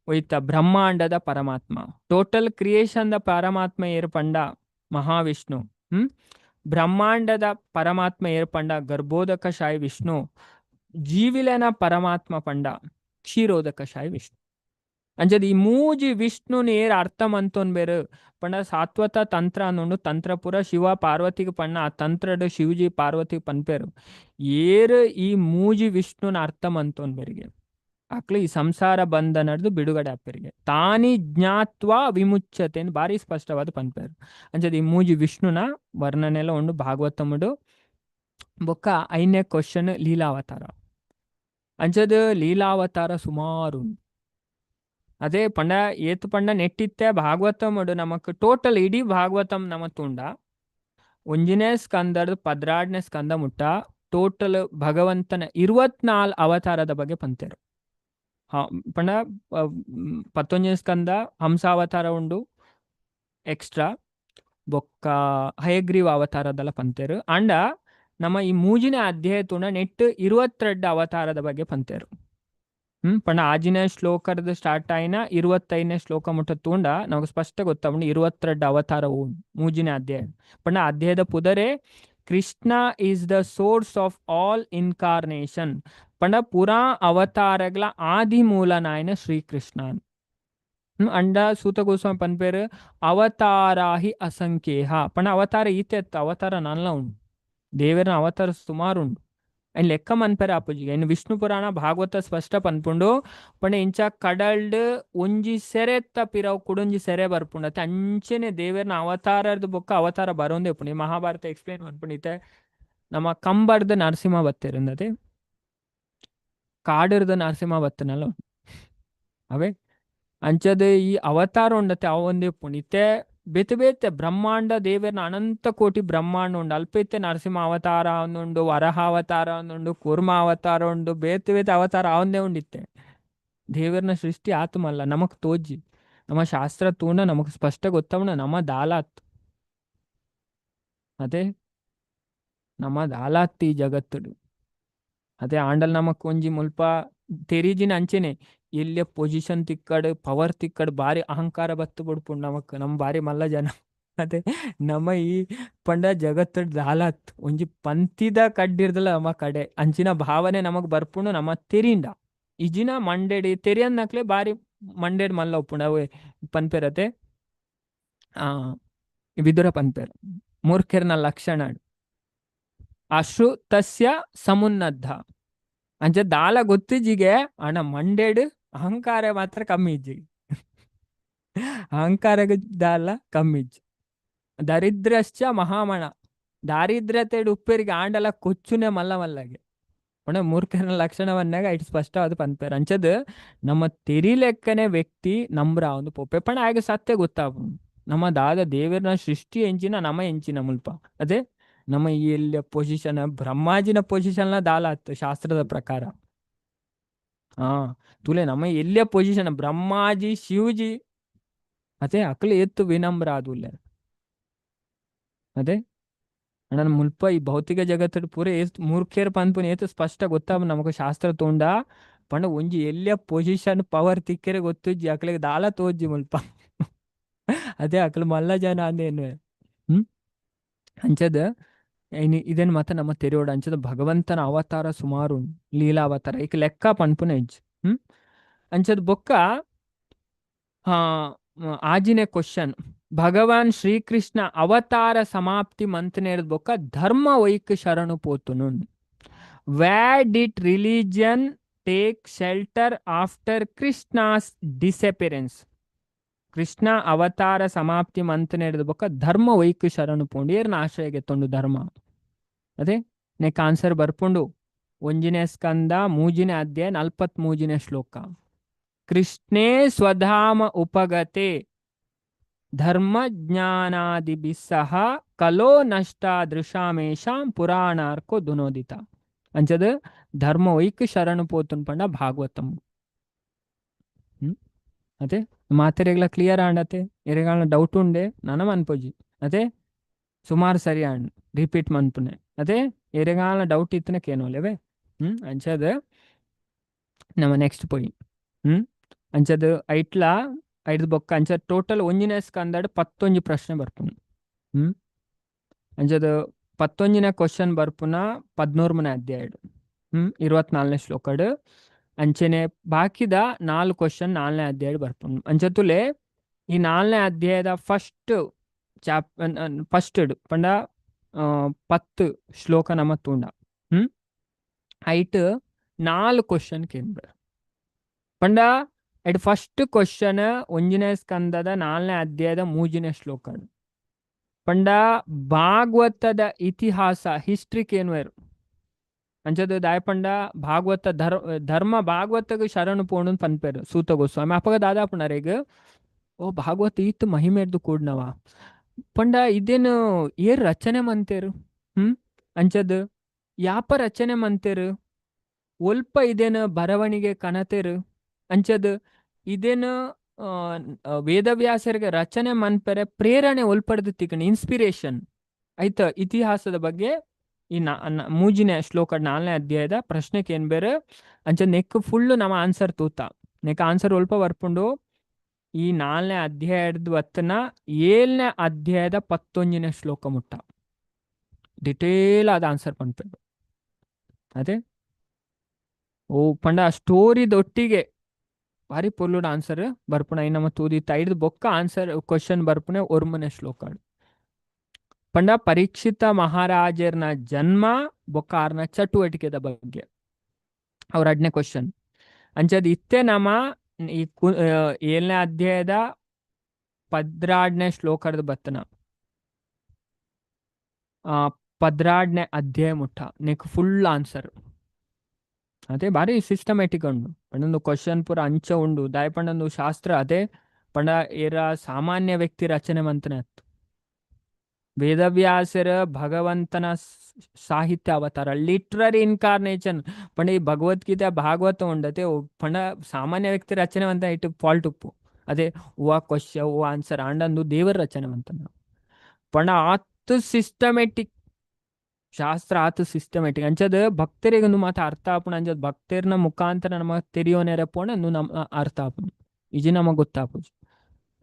ಒಯ್ತ ಬ್ರಹ್ಮಾಂಡದ ಪರಮಾತ್ಮ ಟೋಟಲ್ ಕ್ರಿಯೇಷನ್ ದ ಪರಮಾತ್ಮ ಏರ್ಪಂಡ ಮಹಾವಿಷ್ಣು. ಬ್ರಹ್ಮಾಂಡದ ಪರಮಾತ್ಮ ಏರ್ಪಂಡ ಗರ್ಭೋದಕಶಾಯಿ ವಿಷ್ಣು. ಜೀವಿಲೆನ ಪರಮಾತ್ಮ ಪಂಡ ಕ್ಷೀರೋದಕಶಾಯಿ ವಿಷ್ಣು. ಅಂಚದ ಈ ಮೂಜಿ ವಿಷ್ಣುನ ಏರ್ ಅರ್ಥ ಮಂತೋನ್ ಬೇರು ಪಂಡ ಸಾತ್ವತ ತಂತ್ರ ಅನ್ನೊಂಡು ತಂತ್ರಪುರ ಶಿವ ಪಾರ್ವತಿಗೆ ಪಣ್ಣ ಆ ತಂತ್ರಡು ಶಿವಜಿ ಪಾರ್ವತಿಗೆ ಪನ್ಪೇರು ಏರು ಈ ಮೂಜಿ ವಿಷ್ಣುನ ಅರ್ಥ ಮಂತೋನ್ ಬೇರಿಗೆ ಅಕ್ಲು ಈ ಸಂಸಾರ ಬಂಧನದ್ದು ಬಿಡುಗಡೆ ಆಪೇರಿಗೆ ತಾನಿ ಜ್ಞಾತ್ವ ವಿಮುಚ್ಯತೆ ಬಾರಿ ಸ್ಪಷ್ಟವಾದ ಪನ್ಪೇರು. ಅಂಚದ ಈ ಮೂಜಿ ವಿಷ್ಣುನ ವರ್ಣನೆಲ್ಲ ಉಂಡು ಭಾಗವತಮುಡು. ಬೊಕ್ಕ 5ನೇ ಕ್ವಶನ್ ಲೀಲಾವತಾರ. ಅಂಚದ ಲೀಲಾವತಾರ ಸುಮಾರು ಅದೇ ಪಂಡ ಏತು ಪಂಡ ನೆಟ್ಟಿತ್ತೆ ಭಾಗವತಮುಡು ನಮಕ್ ಟೋಟಲ್ ಇಡೀ ಭಾಗವತಂ ನಮ ತುಂಡ ಒಂಜಿನೇ ಸ್ಕಂದದ 16ನೇ ಸ್ಕಂದ ಮುಟ್ಟ ಟೋಟಲ್ ಭಗವಂತನ 24 ಅವತಾರದ ಬಗ್ಗೆ ಪಂತೇರು. ಪಂಡ 19ನೇ ಸ್ಕಂದ ಹಂಸಾವತಾರ ಉಂಡು ಎಕ್ಸ್ಟ್ರಾ ಬೊಕ್ಕ ಹಯಗ್ರೀವ ಅವತಾರದಲ್ಲ ಪಂತೇರು. ಅಂಡ ನಮ್ಮ ಈ ಮೂಜಿನ ಅಧ್ಯಾಯ ತುಣ ನೆಟ್ 22 ಅವತಾರದ ಬಗ್ಗೆ ಪಂತೇರು. ಪಂಡ ಆಜಿನ ಶ್ಲೋಕದ ಸ್ಟಾರ್ಟ್ ಆಯ್ನ 25ನೇ ಶ್ಲೋಕ ಮುಟ್ಟ ತೂಂಡ ನಮಗೆ ಸ್ಪಷ್ಟ ಗೊತ್ತಾಗ್ಬಿಟ್ಟು 22 ಅವತಾರವು ಮೂಜಿನ ಅಧ್ಯಾಯ. ಪಂಡ ಅಧ್ಯಾಯದ ಪುದರೆ Krishna is the source of all incarnation. ಪಂಡ ಪುರಾ ಅವತಾರಗಳ ಆದಿ ಮೂಲನಾಯನ ಶ್ರೀಕೃಷ್ಣ. ಅಂಡ ಸೂತ ಗೋಸ್ವಾಮಿ ಪನ್ಪೇರು ಅವತಾರಾಹಿ ಅಸಂಖ್ಯೇಹ. ಪಂಡ ಅವತಾರ ಈತೆ ಅವತಾರ ನಲ್ಲ ಉಂಡು ದೇವರ ಅವತಾರ ಸುಮಾರು ಉಂಡು. ఆయన లెక్క మన్పేరు ఆపుజి ఆయన విష్ణು పురాణ ಭಾಗವತ ಸ್ಪಷ್ಟ ಪನ್ಪುಂಡು ಪಂಡ ಇಂಚ ಕಡಲ್ಡ್ ಒಂಜಿ ಸೆರೆತ್ತ ಪಿರವು ಕುಡೊಂಜಿ ಸೆರೆ ಬರ್ಪುಂಡು ಅತ್ತೆ ಅಂಚೆನೆ ದೇವೇರ್ನ ಅವತಾರದ ಬೊಕ್ಕ ಅವತಾರ ಬರೋಂದೆ ಪುಂಡು ಈ ಮಹಾಭಾರತ ಎಕ್ಸ್ಪ್ಲೇನ್ ಮನ್ಪುಂಡು ನಮ್ಮ ಕಂಬರ್ದ ನರಸಿಂಹ ಬತ್ತೇರಿಂದತೆ ಕಾಡಿರ್ದ ನರಸಿಂಹ ಬತ್ತನಲ್ಲ ಅವೇ ಅಂಚದ ಈ ಅವತಾರ ಉಂಡತೆ ಅವೊಂದೇ ಪುಂಡು ಇತ್ತೆ ಬೇತೆ ಬೇತೆ ಬ್ರಹ್ಮಾಂಡ ದೇವೇರ್ನ ಅನಂತ ಕೋಟಿ ಬ್ರಹ್ಮಾಂಡ ಉಂಡು ಅಲ್ಪೈತೆ ನರಸಿಂಹ ಅವತಾರ ಒಂದುಂಡು ವರಹ ಅವತಾರ ಒಂದುಂಡು ಕೂರ್ಮ ಅವತಾರ ಉಂಡು ಬೇತೆ ಬೇತೆ ಅವತಾರ ಅವಂದೇ ಉಂಡಿತ್ತೆ ದೇವೇರ್ನ ಸೃಷ್ಟಿ ಆತ್ಮಲ್ಲ ನಮಕ್ ತೋಜಿ ನಮ್ಮ ಶಾಸ್ತ್ರ ತೂಂಡ ನಮಕ್ ಸ್ಪಷ್ಟ ಗೊತ್ತವಣ ನಮ್ಮ ದಾಲಾತ್ ಅದೇ ನಮ್ಮ ದಾಲಾತ್ ಈ ಜಗತ್ತುಡು ಅದೇ ಆಂಡಲ್ ನಮಕ್ ಒಂಜಿ ಮುಲ್ಪ ತೆರಿಜಿನ ಅಂಚೆನೆ ಎಲ್ಲೆ ಪೊಸಿಷನ್ ತಿಕ್ಕಡ್ ಪವರ್ ತಿಕ್ಕಡ್ ಬಾರಿ ಅಹಂಕಾರ ಬತ್ತು ಬಿಡ್ಪುಂಡು ನಮಕ್ ನಮ್ ಬಾರಿ ಮಲ್ಲ ಜನ ಅದೇ ನಮ್ಮ ಈ ಪಂಡ ಜಗತ್ತು ದಾಲಾತ್ ಒಂಜಿ ಪಂತಿದ ಕಡ್ಡಿರ್ದಲ್ಲ ನಮ್ಮ ಕಡೆ ಅಂಚಿನ ಭಾವನೆ ನಮಗ್ ಬರ್ಪುಂಡು ನಮ್ಮ ತೆರಿಂಡ ಇಜಿನ ಮಂಡೇಡಿ ತೆರಿ ಅನ್ನಕ್ಲೆ ಬಾರಿ ಮಂಡೇಡ್ ಮಲ್ಲ ಒಪ್ಪುಂಡು ಅವೇ ಪನ್ಪೆರತೆ ಆ ವಿದುರ ಪನ್ಪೆರ್ ಮೂರ್ಖೆರ್ನ ಲಕ್ಷಣ ಅಶು ತಸ್ಯ ಸಮುನ್ನದ್ಧ ಅಂಚೆ ದಾಲ ಗೊತ್ತಿಜಿಗೆ ಅಣ್ಣ ಮಂಡೇಡ್ ಅಹಂಕಾರ ಮಾತ್ರ ಕಮ್ಮಿ ಇಜ್ಜಿ ಅಹಂಕಾರ ದಾಲ ಕಮ್ಮಿ ಇಜ್ಜಿ ದರಿದ್ರಶ್ಚ ಮಹಾಮಣ ದಾರಿದ್ರ್ಯತೆಡ್ ಉಪ್ಪೇರಿಗೆ ಆಂಡಲ ಕೊಚ್ಚುನೆ ಮಲ್ಲ ಮಲ್ಲಗೆ ಒಣ ಮೂರ್ಖನ ಲಕ್ಷಣವನ್ನಾಗ ಇಟ್ ಸ್ಪಷ್ಟವಾದ ಪನ್ಪೇರು ಅಂಚದು ನಮ್ಮ ತೆರಿಲೆಕ್ಕನೆ ವ್ಯಕ್ತಿ ನಂಬ್ರ ಒಂದು ಪೊಪ್ಪೆ ಪಣ ಆಗ ಸತ್ಯ ಗೊತ್ತಾಪು ನಮ್ಮ ದಾದ ದೇವರನ ಸೃಷ್ಟಿ ಎಂಚಿನ ನಮ್ಮ ಎಂಚಿನ ಮುಲ್ಪ ಅದೇ ನಮ್ಮ ಈ ಎಲ್ಲ ಪೊಸಿಷನ್ ಬ್ರಹ್ಮಾಜಿನ ಪೊಸಿಷನ್ ದಾಲಾತ್ ಶಾಸ್ತ್ರದ ಪ್ರಕಾರ ಹಾ ತುಲೆ ನಮ್ಮ ಎಲ್ಲೇ ಪೊಸಿಷನ್ ಬ್ರಹ್ಮಾಜಿ ಶಿವಜಿ ಅದೇ ಅಕ್ಲೆ ಎತ್ತು ವಿನಮ್ರ ಆದುಲ್ಲ ಅದೇ ನನ್ನ ಮುಲ್ಪ ಈ ಭೌತಿಕ ಜಗತ್ತು ಪೂರ ಮೂರ್ಖೇರ್ ಪನ್ಪುನ್ ಏತು ಸ್ಪಷ್ಟ ಗೊತ್ತಾಗ ನಮಗ ಶಾಸ್ತ್ರ ತೋಂಡ ಪಂಡ ಒಂಜಿ ಎಲ್ಲೇ ಪೊಸಿಷನ್ ಪವರ್ ತಿಕ್ಕೆರೆ ಗೊತ್ತುಜ್ಜಿ ಅಕ್ಲೆಗೆ ದಾಲ ತೋಜ್ಜಿ ಮುಲ್ಪ ಅದೇ ಅಕ್ಲು ಮಲ್ಲ ಜನ ಅಂದೇನು ಅಂಚದ ಇದೇನು ಮತ್ತೆ ನಮ್ಮ ತೆರೆಯೋಡ ಅಂಚದ ಭಗವಂತನ ಅವತಾರ ಸುಮಾರು ಲೀಲಾ ಅವತಾರ ಈಗ ಲೆಕ್ಕ ಪನ್ಪುನ ಇಜ್ಜಿ ಅಂಚದ ಬೊಕ್ಕ ಆಜಿನೇ ಕ್ವಶನ್ ಭಗವಾನ್ ಶ್ರೀಕೃಷ್ಣ ಅವತಾರ ಸಮಾಪ್ತಿ ಮಂತನೇರದ ಬೊಕ್ಕ ಧರ್ಮ ವೈಕ್ ಶರಣು ಪೋತುನು where did religion take shelter after Krishna's disappearance Krishna ಅವತಾರ ಸಮಾಪ್ತಿ ಮಂತನೇರದ ಬೊಕ್ಕ ಧರ್ಮ ವೈಕ್ ಶರಣು ಪೋಂಡು ಏರ್ನ ಆಶ್ರಯಗೆ ತೊಂಡು ಧರ್ಮ ಅದೇ ನೆಕ್ ಆನ್ಸರ್ ಬರ್ಪುಂಡು ಒಂಜಿನೇ ಸ್ಕಂದ ಮೂಜಿನೇ ಅಧ್ಯಾಯ 43ನೇ ಶ್ಲೋಕ ಕೃಷ್ಣೇ ಸ್ವಧಾಮ ಉಪಗತೆ ಧರ್ಮ ಜ್ಞಾನಾದಿಭಿಸ್ಸಹ ಕಲೋ ನಷ್ಟ ದೃಶಾಮೇಶಾಂ ಪುರಾಣಾರ್ಕೋ ದುನೋದಿತ ಅಂಚದ ಧರ್ಮ ವೈಕ್ ಶರಣು ಪೋತುನ್ ಪಂಡ ಭಾಗವತಂ ಅದೇ ಮಾತೆರೆಗ್ಲ ಕ್ಲಿಯರ್ ಆಂಡತೆ ಎರೆಗಾಲ ಡೌಟ್ ಉಂಡೆ ನನಮ ಅನ್ಪೋಜಿ ಅದೇ ಸುಮಾರು ಸರಿ ಆಂಡ್ ರಿಪೀಟ್ ಮನ್ಪುನೆ ಅದೇ ಎರೆಗಾಲ ಡೌಟ್ ಇತ್ತನ ಕೇನೋಲೆವೆ ಅಂಚದ ನಮ್ಮ ನೆಕ್ಸ್ಟ್ ಪಾಯಿಂಟ್ ಅಂಚದ ಐಟ್ಲ ಐದು ಬೊಕ್ಕ ಅಂಚ ಟೋಟಲ್ ಒಂಜಿನ ಸ್ಕಂದಡ್ 11 ಪ್ರಶ್ನೆ ಬರ್ಪುನು ಅಂಚದ 11ನೇ ಕ್ವಶನ್ ಬರ್ಪುನ 13ನೇ ಅಧ್ಯಾಯ 24ನೇ ಶ್ಲೋಕಡ್ ಅಂಚೆನೆ ಬಾಕಿದ 4 ಕ್ವಶನ್ 4ನೇ ಅಧ್ಯಾಯ ಬರ್ಪುನು ಅಂಚತುಲೆ ಈ 4ನೇ ಅಧ್ಯಾಯದ ಫಸ್ಟ್ ಪಂಡ 10 ಶ್ಲೋಕ ನಮ್ಮ ತೂಂಡ ಐಟ್ 4 ಕ್ವಶನ್ ಕೇಂದ್ರ ಪಂಡ ಐಟ್ ಫಸ್ಟ್ ಕ್ವಶನ್ ಒಂಜಿನೇ ಸ್ಕಂದದ 4ನೇ ಅಧ್ಯಾಯದ 3ನೇ ಶ್ಲೋಕ ಪಂಡ ಭಾಗವತದ ಇತಿಹಾಸ ಹಿಸ್ಟ್ರಿ ಕೇನ್ವೇರು ಅಂಚದ ದಾಯಪಂಡ ಭಾಗವತ ಧರ್ಮ ಭಾಗವತಗ ಶರಣು ಪೋಣು ಪನ್ಪೇರು ಸೂತ ಗೋಸ್ವಾಮಿ ಅಪಗ ದಾದಾಪುಣರೇಗ ಓ ಭಾಗವತ ಇತ್ತು ಮಹಿಮೆರ್ದು ಕೂಡ್ನವ ಪಂಡ ಇದೇನು ಏರ್ ರಚನೆ ಮಂತೇರು ಅಂಚದ ಯಾಪ ರಚನೆ ಮಂತೇರು ಒಲ್ಪ ಇದೇನು ಬರವಣಿಗೆ ಕನತೇರು ಅಂಚದ ಇದೇನು ವೇದವ್ಯಾಸರಿಗೆ ರಚನೆ ಮನ್ಪೆರೆ ಪ್ರೇರಣೆ ಒಲ್ಪಡ್ದು ತಿಕ್ಕಣ ಇನ್ಸ್ಪಿರೇಷನ್ ಆಯ್ತ ಇತಿಹಾಸದ ಬಗ್ಗೆ ಈ 3ನೇ ಶ್ಲೋಕ 4ನೇ ಅಧ್ಯಾಯದ ಪ್ರಶ್ನೆಗೆ ಏನ್ ಬೇರೆ ಅಂಚ ನೆಕ್ ಫುಲ್ಲು ನಮ್ಮ ಆನ್ಸರ್ ತೂತ ನೆಕ್ ಆನ್ಸರ್ ಒಲ್ಪ ಬರ್ಪುಂಡು ಈ 4ನೇ ಅಧ್ಯಾಯದ ಹೊತ್ತನ 7ನೇ ಅಧ್ಯಾಯದ 11ನೇ ಶ್ಲೋಕ ಮುಟ್ಟ ಡಿಟೇಲ್ ಆದ ಆನ್ಸರ್ ಪನ್ಪೇರು ಅದೇ ಓ ಪಂಡ ಸ್ಟೋರಿದೊಟ್ಟಿಗೆ ಭಾರಿ ಪೊರ್ಲುಡ ಆನ್ಸರ್ ಬರ್ಪುಣ ಈ ನಮ್ಮ ತೂದಿ ಐದು ಬೊಕ್ಕ ಆನ್ಸರ್ ಕ್ವಶನ್ ಬರ್ಪುಣೆ 1ನೇ ಶ್ಲೋಕ ಪಂಡ ಪರೀಕ್ಷಿತ ಮಹಾರಾಜರ್ನ ಜನ್ಮ ಬೊಕ್ಕ ಆರ್ನ ಚಟುವಟಿಕೆದ ಬಗ್ಗೆ ಅವ್ರ 2ನೇ ಕ್ವಶನ್ ಅಂಚದ ಇತ್ತೆ ನಮ್ಮ ಈ 7ನೇ ಅಧ್ಯಾಯದ 12ನೇ ಶ್ಲೋಕದ ಬತ್ತನ 12ನೇ ಅಧ್ಯಾಯ ಮುಟ್ಟ ನೆಕ್ ಫುಲ್ ಆನ್ಸರ್ ಅದೇ ಬಾರಿ ಸಿಸ್ಟಮ್ಯಾಟಿಕ್ ಉಂಡು ಪಂಡೊಂದು ಕ್ವಶನ್ ಪೂರ ಅಂಚ ಉಂಡು ದಾಯ ಪಂಡೊಂದು ಶಾಸ್ತ್ರ ಅದೇ ಪಂಡ ಏರ ಸಾಮಾನ್ಯ ವ್ಯಕ್ತಿ ರಚನೆ ಮಂತನೆ ಅತ್ತು ವೇದವ್ಯಾಸರ ಭಗವಂತನ ಸಾಹಿತ್ಯ ಅವತಾರ ಲಿಟ್ರರಿ ಇನ್ಕಾರ್ನೇಷನ್ ಪಂಡ ಈ ಭಗವದ್ಗೀತೆ ಭಾಗವತ ಉಂಡತೆ ಪಂಡ ಸಾಮಾನ್ಯ ವ್ಯಕ್ತಿ ರಚನೆ ಅಂತ ಇಟ್ಟು ಫಾಲ್ಟ್ ಉಪ್ಪು ಅದೇ ಓ ಕ್ವಶ್ಯ ಓ ಆನ್ಸರ್ ಆಂಡಂದು ದೇವರ ರಚನೆ ಮಂತನ ಪಂಡ ಆತು ಸಿಸ್ಟಮೆಟಿಕ್ ಶಾಸ್ತ್ರ ಆತು ಸಿಸ್ಟಮೆಟಿಕ್ ಅಂಚದ ಭಕ್ತರಿಗೆ ಒಂದು ಮಾತು ಅರ್ಥ ಆಪುಣ ಅಂಚದ ಭಕ್ತರ್ನ ಮುಖಾಂತರ ನಮಗೆ ತೆರಿಯೋನೆರ ಪೋಣ ನಮ್ಮ ಅರ್ಥ ಆಪುಣ ಇಜಿ ನಮಗೆ ಗೊತ್ತಾಪುಜು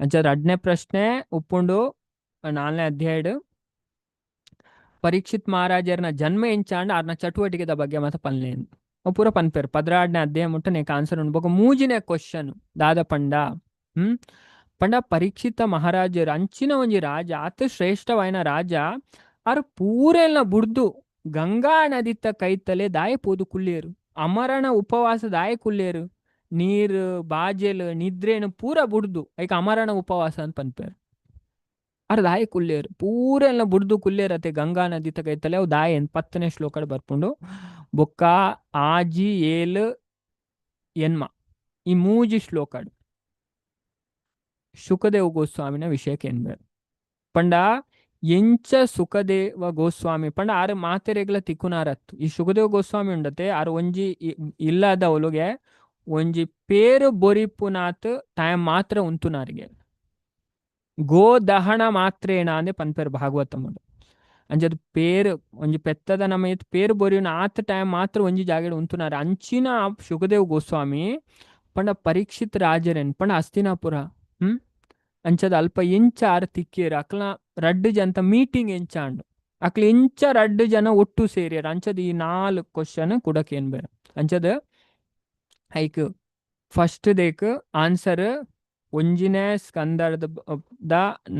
ಅಂಚದ 2ನೇ ಪ್ರಶ್ನೆ ಉಪ್ಪುಂಡು 4ನೇ ಅಧ್ಯಾಯ ಪರೀಕ್ಷಿತ್ ಮಹಾರಾಜರ್ನ ಜನ್ಮ ಎಂಚಾಂಡ ಆರ್ನ ಚಟುವಟಿಕೆದ ಬಗ್ಗೆ ಮತ್ತೆ ಪನ್ಲೇನು ಪೂರ ಪನ್ಪೇರು 12ನೇ ಅಧ್ಯಾಯ ಮುಟ್ಟ ನೀಕ್ ಆನ್ಸರ್ ಉಂಡು ಬೊಕ 3ನೇ ಕ್ವಶನ್ ದಾದ ಪಂಡ ಪಂಡ ಪರೀಕ್ಷಿತ ಮಹಾರಾಜರು ಅಂಚಿನ ಒಂಜಿ ರಾಜ ಆತ ಶ್ರೇಷ್ಠವಾಯಿನ ರಾಜ ಆರು ಪೂರೆಲ್ನ ಬುಡ್ದು ಗಂಗಾ ನದಿತ್ತ ಕೈತಲೆ ದಾಯ ಪೋದು ಕುಲ್ಲೇರು ಅಮರಣ ಉಪವಾಸ ದಾಯ ಕುಲ್ಲೇರು ನೀರು ಬಾಜೆಲು ನಿದ್ರೇನು ಪೂರ ಬುಡ್ದು ಐಕ ಅಮರಣ ಉಪವಾಸ ಅಂತ ಪನ್ಪೇರು ಅರ್ ದಾಯ ಕುಲ್ಲೇರು ಪೂರೆಲ್ನ ಬುಡ್ದು ಕುಲ್ಲೇರತೆ ಗಂಗಾ ನದಿತ್ತ ಕೈತಲೆ ಅವು ದಾಯ 10ನೇ ಶ್ಲೋಕಡ್ ಬರ್ಪುಂಡು ಬೊಕ್ಕ ಆಜಿ ಏಲು ಎನ್ಮ ಈ 3 ಶ್ಲೋಕಡ್ ಸುಖದೇವ ಗೋಸ್ವಾಮಿನ ವಿಷಯಕ್ಕೆ ಎನ್ಬೇರು ಪಂಡ ಎಂಚ ಸುಖದೇವ ಗೋಸ್ವಾಮಿ ಪಂಡ ಆರು ಮಾತೆರೆಗ್ಲ ತಿಕ್ಕುನಾರತ್ತು ಈ ಸುಖದೇವ ಗೋಸ್ವಾಮಿ ಉಂಡತೆ ಆರು ಒಂಜಿ ಇಲ್ಲದ ಒಲುಗೆ ಒಂಜಿ ಪೇರು ಬೊರಿಪುನಾತ್ ಟೈಮ್ ಮಾತ್ರ ಉಂತುನಾರಿಗೆ ಗೋ ದಹನ ಮಾತ್ರೇನ ಅಂದೆ ಪನ್ಪೇರು ಭಾಗವತಮ್ ಅಂಜದ್ ಪೇರು ಒಂಜಿ ಪೆತ್ತದ ನಮ್ಮ ಪೇರು ಬೊರಿಯುನ ಆತ ಟೈಮ್ ಮಾತ್ರ ಒಂಜಿ ಜಾಗಡ್ ಉಂತುನಾರ ಅಂಚಿನ ಸುಖದೇವ್ ಗೋಸ್ವಾಮಿ ಪಂಡ ಪರೀಕ್ಷಿತ್ ರಾಜರೇನ್ ಪಂಡ ಹಸ್ತಿನಾಪುರ ಅಂಚದ ಅಲ್ಪ ಎಂಚ ಆರು ತಿಕ್ಕೇರು ಅಕ್ಲ 2 ಜನ ಮೀಟಿಂಗ್ ಎಂಚಾಂಡು ಅಕ್ಲ ಎಂಚ 2 ಜನ ಒಟ್ಟು ಸೇರಿಯರು ಅಂಚದ ಈ 4 ಕ್ವಶನ್ ಕುಡಕ್ ಏನ್ ಬೇರೆ ಅಂಚದ ಐಕ್ ಫಸ್ಟ್ ದೇಕ್ ಆನ್ಸರ್ 1ನೇ ಸ್ಕಂದದ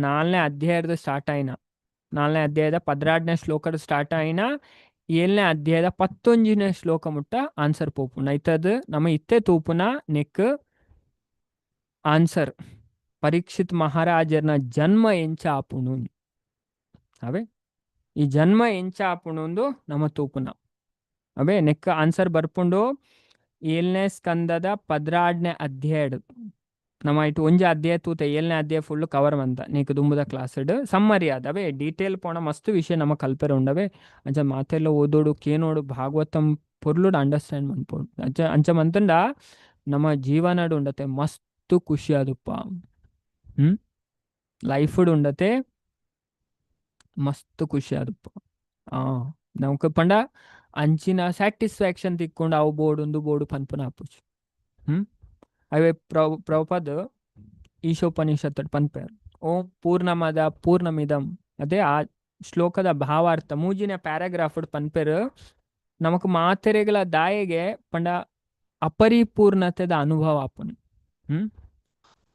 4ನೇ ಅಧ್ಯಾಯದ ಸ್ಟಾರ್ಟ್ ಆಯ್ನ 4ನೇ ಅಧ್ಯಾಯದ 12ನೇ ಶ್ಲೋಕದ ಸ್ಟಾರ್ಟ್ ಆಯ್ನ 7ನೇ ಅಧ್ಯಾಯದ 11ನೇ ಶ್ಲೋಕ ಮುಟ್ಟ ಆನ್ಸರ್ ಪೋಪುನ ಐತದ ನಮ್ಮ ಇತ್ತೆ ತೂಪುನ ನೆಕ್ ಆನ್ಸರ್ ಪರೀಕ್ಷಿತ್ ಮಹಾರಾಜರ್ನ ಜನ್ಮ ಎಂಚ ಆಪುಣು ಅವೇ ಈ ಜನ್ಮ ಎಂಚ ಆಪುಣು ನಮ್ಮ ತೂಪುನ ಅವೇ ನೆಕ್ ಆನ್ಸರ್ ಬರ್ಪುಂಡು 7ನೇ ಸ್ಕಂದದ 12ನೇ ಅಧ್ಯಾಯ ನಮ್ಮ ಇಟ್ಟು ಒಂಜಿ ಅಧ್ಯಾಯ ತೂತ 7ನೇ ಅಧ್ಯಾಯ ಫುಲ್ ಕವರ್ ಮಂತ ನೀಕು ದುಂಬುದ ಕ್ಲಾಸ್ಡ್ ಸಮ್ಮರಿ ಅದವೇ ಡೀಟೇಲ್ ಪೋಣ ಮಸ್ತ್ ವಿಷಯ ನಮ್ಮ ಕಲ್ಪೆರ ಉಂಡವೇ ಅಂಚ ಮಾತೆಲ್ಲ ಓದೋಡು ಕೇನೋಡು ಭಾಗವತಂ ಪೊರ್ಲುಡು ಅಂಡರ್ಸ್ಟ್ಯಾಂಡ್ ಮನ್ಪೋಡು ಅಂಚ ಮಂತಂಡ ನಮ್ಮ ಜೀವನಡು ಉಂಡತೆ ಮಸ್ತ್ ಖುಷಿ ಆದುಪ್ಪ ಲೈಫ್ಡ್ ಉಂಡತೆ ಮಸ್ತ್ ಖುಷಿ ಆದುಪ್ಪ ನಮ್ಕ ಪಂಡ ಅಂಚಿನ ಸ್ಯಾಟಿಸ್ಫ್ಯಾಕ್ಷನ್ ತಿಕ್ಕೊಂಡು ಅವು ಬೋರ್ಡು ಪನ್ಪುನ ಆಪುಜು ಅವೇ ಪ್ರಭುಪಾದ್ ಈಶೋಪನಿಷತ್ ಪನ್ಪೇರು ಓಂ ಪೂರ್ಣಮದ ಪೂರ್ಣಮಿದಂ ಅದೇ ಆ ಶ್ಲೋಕದ ಭಾವಾರ್ಥ 3ನೇ ಪ್ಯಾರಾಗ್ರಾಫ್ ಪನ್ಪೇರು ನಮಕ್ ಮಾತೆರೆಗಳ ದಾಯಗೆ ಪಂಡ ಅಪರಿಪೂರ್ಣತೆದ ಅನುಭವ ಆಪುನು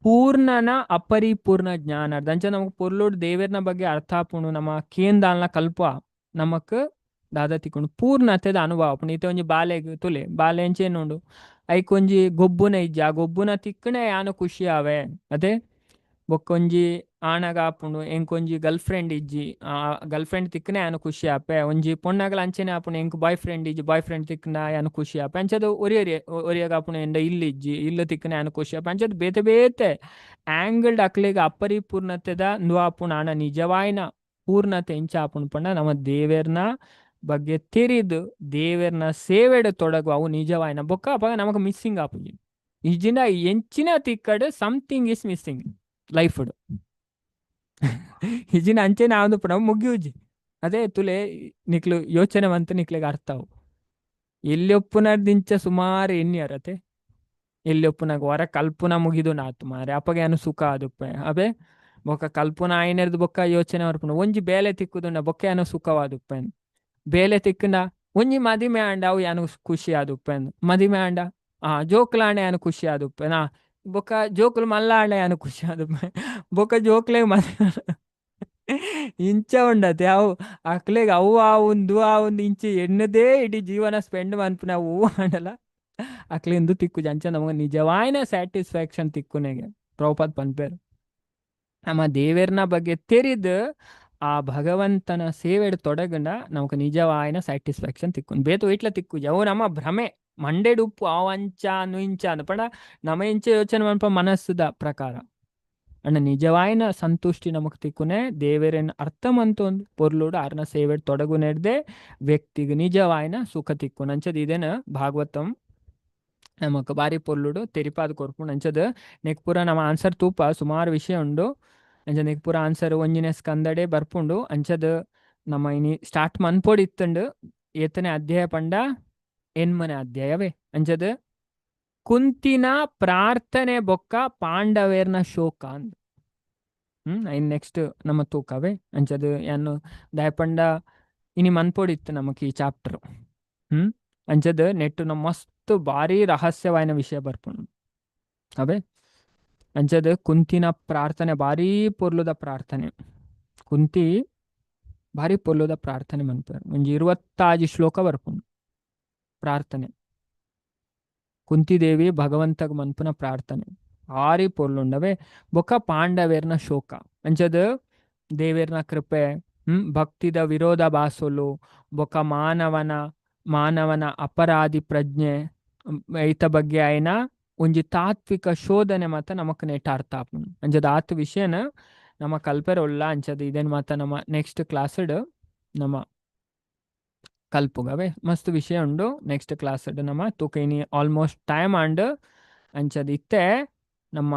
ಪೂರ್ಣನ ಅಪರಿಪೂರ್ಣ ಜ್ಞಾನ ದಂಚ ನಮಕ್ ಪೊರ್ಲೋಡ್ ದೇವೇರ್ನ ಬಗ್ಗೆ ಅರ್ಥ ಆಪುಣು ನಮ್ಮ ಕೇಂದಾಲ್ನ ಕಲ್ಪ ನಮಕ್ ದಾದ ತಿಕ್ಕೊಂಡು ಪೂರ್ಣತೆದ ಅನುಭವ ಆಪುಣು ಈತ ಒಂಜಿ ಬಾಲೆಗ್ ತುಲೆ ಬಾಲೆ ಎಂಚೇನುಂಡು ಐಕೊಂಜಿ ಗೊಬ್ಬುನ ಇಜ್ಜಿ ಆ ಗೊಬ್ಬುನ ತಿಕ್ಕಣೆ ಯಾನು ಖುಷಿ ಆವೆ ಅದೇ ಬೊಕ್ಕೊಂಜಿ ಆಣಗ ಆಪುಂಡು ಎಂಕೊಂಜಿ ಗರ್ಲ್ ಫ್ರೆಂಡ್ ಇಜ್ಜಿ ಆ ಗರ್ಲ್ ಫ್ರೆಂಡ್ ತಿಕ್ಕನೆ ಯಾನು ಖುಷಿ ಆಪೆ ಒಂಜಿ ಪೊಣ್ಣಗಲ ಅಂಚೆನೆ ಆಪುಂಡು ಎಂಕ್ ಬಾಯ್ ಫ್ರೆಂಡ್ ಇಜ್ಜಿ ಬಾಯ್ ಫ್ರೆಂಡ್ ತಿಕ್ಕನ ಯಾನು ಖುಷಿ ಆಪೆ ಅಂಚದು ಒರಿಯಗ ಆಪುಂಡು ಎಂದ ಇಲ್ಲಿ ಇಜ್ಜಿ ಇಲ್ಲ ತಿಕ್ಕನೆ ಯಾನು ಖುಷಿ ಆಪೆ ಅಂಚದು ಬೇತೆ ಬೇತೆ ಆಂಗಲ್ಡ್ ಅಕ್ಲೆಗ ಅಪರಿಪೂರ್ಣತೆದ ನುವಾಪುಂಡು ಆಣ ನಿಜವಾಯಿನ ಪೂರ್ಣತೆ ಎಂಚ ಆಪುಂಡು ಪಂಡ ನಮ್ಮ ದೇವೇರ್ನ ಬಗ್ಗೆ ತೆರಿದು ದೇವೇರ್ನ ಸೇವೆಡ್ ತೊಡಗುವ ಅವು ನಿಜವಾಯಿನ ಬೊಕ್ಕ ಅಪಾಗ ನಮಕ್ ಮಿಸ್ಸಿಂಗ್ ಆಪುಜಿ ಇಜಿನ ಎಂಚಿನ ತಿಕ್ಕಡ್ ಸಮಥಿಂಗ್ ಇಸ್ ಮಿಸ್ಸಿಂಗ್ ಲೈಫ್ಡ್ ಇಜಿನ ಅಂಚೆ ನಾವೊಂದು ಪುನಃ ಮುಗಿಯುಜಿ ಅದೇ ತುಲೆ ನಿಕ್ಲು ಯೋಚನೆ ಮಂತ ನಿಕ್ಲೆಗೆ ಅರ್ಥವು ಎಲ್ಲಿ ಒಪ್ಪುನರ್ದಿಂಚ ಸುಮಾರು ಎನ್ನಿಯರತೆ ಎಲ್ಲಿ ಒಪ್ಪುನಾಗ ಹೊರ ಕಲ್ಪುನ ಮುಗಿದು ನಾತು ಮಾರೆ ಅಪ್ಪಗೆ ಅನು ಸುಖ ಆದುಪ್ಪೆ ಅಬೇ ಬೊಕ್ಕ ಕಲ್ಪುನ ಆಯ್ನೆರ್ದು ಬೊಕ್ಕ ಯೋಚನೆ ಬರ್ಪುನ ಒಂಜಿ ಬೇಲೆ ತಿಕ್ಕುದುಂಡ ಬೊಕ್ಕ ಏನು ಸುಖವಾದುಪ್ಪೆ ಬೇಲೆ ತಿಕ್ಕಂಡ ಒಂಜಿ ಮದಿಮೆ ಆಂಡ ಅವು ಯಾನು ಖುಷಿ ಆದುಪ್ಪೆ ಮದಿಮೆ ಆಂಡ ಜೋಕ್ಲಾಂಡ ಯಾನು ಖುಷಿ ಆದುಪ್ಪೆ ಬೊಕ್ಕ ಜೋಕುಲು ಮಲ್ಲ ಆಂಡ ಯಾನು ಖುಷಿ ಆದುಪ್ಪೆ ಬೊಕ್ಕ ಜೋಕ್ಲೆ ಇಂಚ ಉಂಡತೆ ಅವು ಅಕ್ಲೆಗ್ ಅವು ಆ ಒಂದು ಇಂಚು ಎಣ್ಣದೇ ಇಡೀ ಜೀವನ ಸ್ಪೆಂಡ್ ಮನ್ಪು ನಾವು ಮಾಡಲ್ಲ ಅಕ್ಲಿಂದು ತಿಕ್ಕು ಅಂಚ ನಮಗೆ ನಿಜವಾಯಿನ ಸ್ಯಾಟಿಸ್ಫ್ಯಾಕ್ಷನ್ ತಿಕ್ಕುನೆಗೆ ಪ್ರಭುಪಾದ್ ಪನ್ಪೇರು ನಮ್ಮ ದೇವೇರ್ನ ಬಗ್ಗೆ ತೆರಿದು ಆ ಭಗವಂತನ ಸೇವೆಡ್ ತೊಡಗಂಡ ನಮಕ್ ನಿಜವಾಯಿನ ಸ್ಯಾಟಿಸ್ಫ್ಯಾಕ್ಷನ್ ತಿಕ್ಕು ಬೇತು ಇಟ್ಲ ತಿಕ್ಕು ಅವು ನಮ್ಮ ಭ್ರಮೆ ಮಂಡೆಡ್ ಉಪ್ಪು ಅವಂಚ ನುಂಚ ಅಂದ ಪಂಡ ನಮ್ಮ ಇಂಚೆ ಯೋಚನೆ ಮನ್ಪ ಮನಸ್ಸುದ ಪ್ರಕಾರ ಅಣ್ಣ ನಿಜವಾಯಿನ ಸಂತುಷ್ಟಿ ನಮಕ್ ತಿಕ್ಕುನೆ ದೇವೇರನ್ ಅರ್ಥ ಮಂತೊಂದು ಪೊರ್ಲುಡು ಅರ್ನ ಸೇವೆಡ್ ತೊಡಗು ನೆಡ್ದೆ ವ್ಯಕ್ತಿಗೆ ನಿಜವಾಯಿನ ಸುಖ ತಿಕ್ಕು ಅಂಚದ್ ಇದೇನ ಭಾಗವತಂ ನಮಕ್ ಬಾರಿ ಪೊರ್ಲುಡು ತೆರಿಪಾದ ಕೊರ್ಪುಂಡು ಅಂಚದ್ ನೆಕ್ ಪೂರ ನಮ್ಮ ಆನ್ಸರ್ ತೂಪ ಸುಮಾರು ವಿಷಯ ಉಂಡು ಅಂಚ ನೆಕ್ ಪೂರ ಆನ್ಸರ್ ಒಂಜಿನ ಸ್ಕಂದಡೆ ಬರ್ಪುಂಡು ಅಂಚದ್ ನಮ್ಮ ಇನಿ ಸ್ಟಾರ್ಟ್ ಮನ್ಪೋಡ್ ಇತ್ತಂಡು ಏತನೆ ಅಧ್ಯಾಯ ಪಂಡ ಎನ್ಮನೆ ಅಧ್ಯಾಯವೇ ಅಂಚದ್ ಕುಂತಿನ ಪ್ರಾರ್ಥನೆ ಬೊಕ್ಕ ಪಾಂಡವೇರ್ನ ಶೋಕ ಅಂದ್ ಐನ್ ನೆಕ್ಸ್ಟ್ ನಮ್ಮ ತೂಕವೇ ಅಂಚದು ಏನು ದಯಪಂಡ ಇನಿ ಮನ್ಪೋಡಿತ್ತು ನಮಕ್ ಈ ಚಾಪ್ಟರ್ ಅಂಚದ್ ನೆಟ್ಟು ನಮ್ಮ ಮಸ್ತ್ ಭಾರಿ ರಹಸ್ಯವಾಯಿನ ವಿಷಯ ಬರ್ಪುಂಡು ಅವೇ ಅಂಚದ್ ಕುಂತಿನ ಪ್ರಾರ್ಥನೆ ಭಾರಿ ಪೊರ್ಲುದ ಪ್ರಾರ್ಥನೆ ಕುಂತಿ ಭಾರಿ ಪೊರ್ಲುದ ಪ್ರಾರ್ಥನೆ ಮನ್ಪೇರು ಒಂಜಿ 26 ಶ್ಲೋಕ ಬರ್ಪುಂಡು ಪ್ರಾರ್ಥನೆ ಕುಂತಿದೇವಿ ಭಗವಂತಗ್ ಮನ್ಪುನ ಪ್ರಾರ್ಥನೆ ಭಾರಿ ಪೊರ್ಲುಂಡವೆ ಬೊಕ್ಕ ಪಾಂಡವೇರ್ನ ಶೋಕ ಅಂಚದ್ ದೇವೇರ್ನ ಕೃಪೆ ಭಕ್ತಿದ ವಿರೋಧ ಬಾಸೊಲು ಬೊಕ್ಕ ಮಾನವನ ಅಪರಾಧಿ ಪ್ರಜ್ಞೆ ಐತ ಬಗ್ಗೆ ಆಯ್ನ ಒಂಜಿ ತಾತ್ವಿಕ ಶೋಧನೆ ಮಾತ ನಮಕ್ ನೆಟ್ ಅರ್ಥ ಆಪುಂಡು ಅಂಚದ್ ಆತ್ ವಿಷಯನ ನಮ್ಮ ಕಲ್ಪೆರೊಲ್ಲ ಅಂಚದ್ ಇದೇನ್ ಮಾತ ನಮ್ಮ ನೆಕ್ಸ್ಟ್ ಕ್ಲಾಸ್ಡ್ ನಮ್ಮ ಕಲ್ಪುಗವೆ ಮಸ್ತ್ ವಿಷಯ ಉಂಡು ನೆಕ್ಸ್ಟ್ ಕ್ಲಾಸ್ಡ್ ನಮ್ಮ ತೂಕ ಇನಿ ಆಲ್ಮೋಸ್ಟ್ ಟೈಮ್ ಅಂಡ್ ಅಂಚದ್ ಇತ್ತೆ ನಮ್ಮ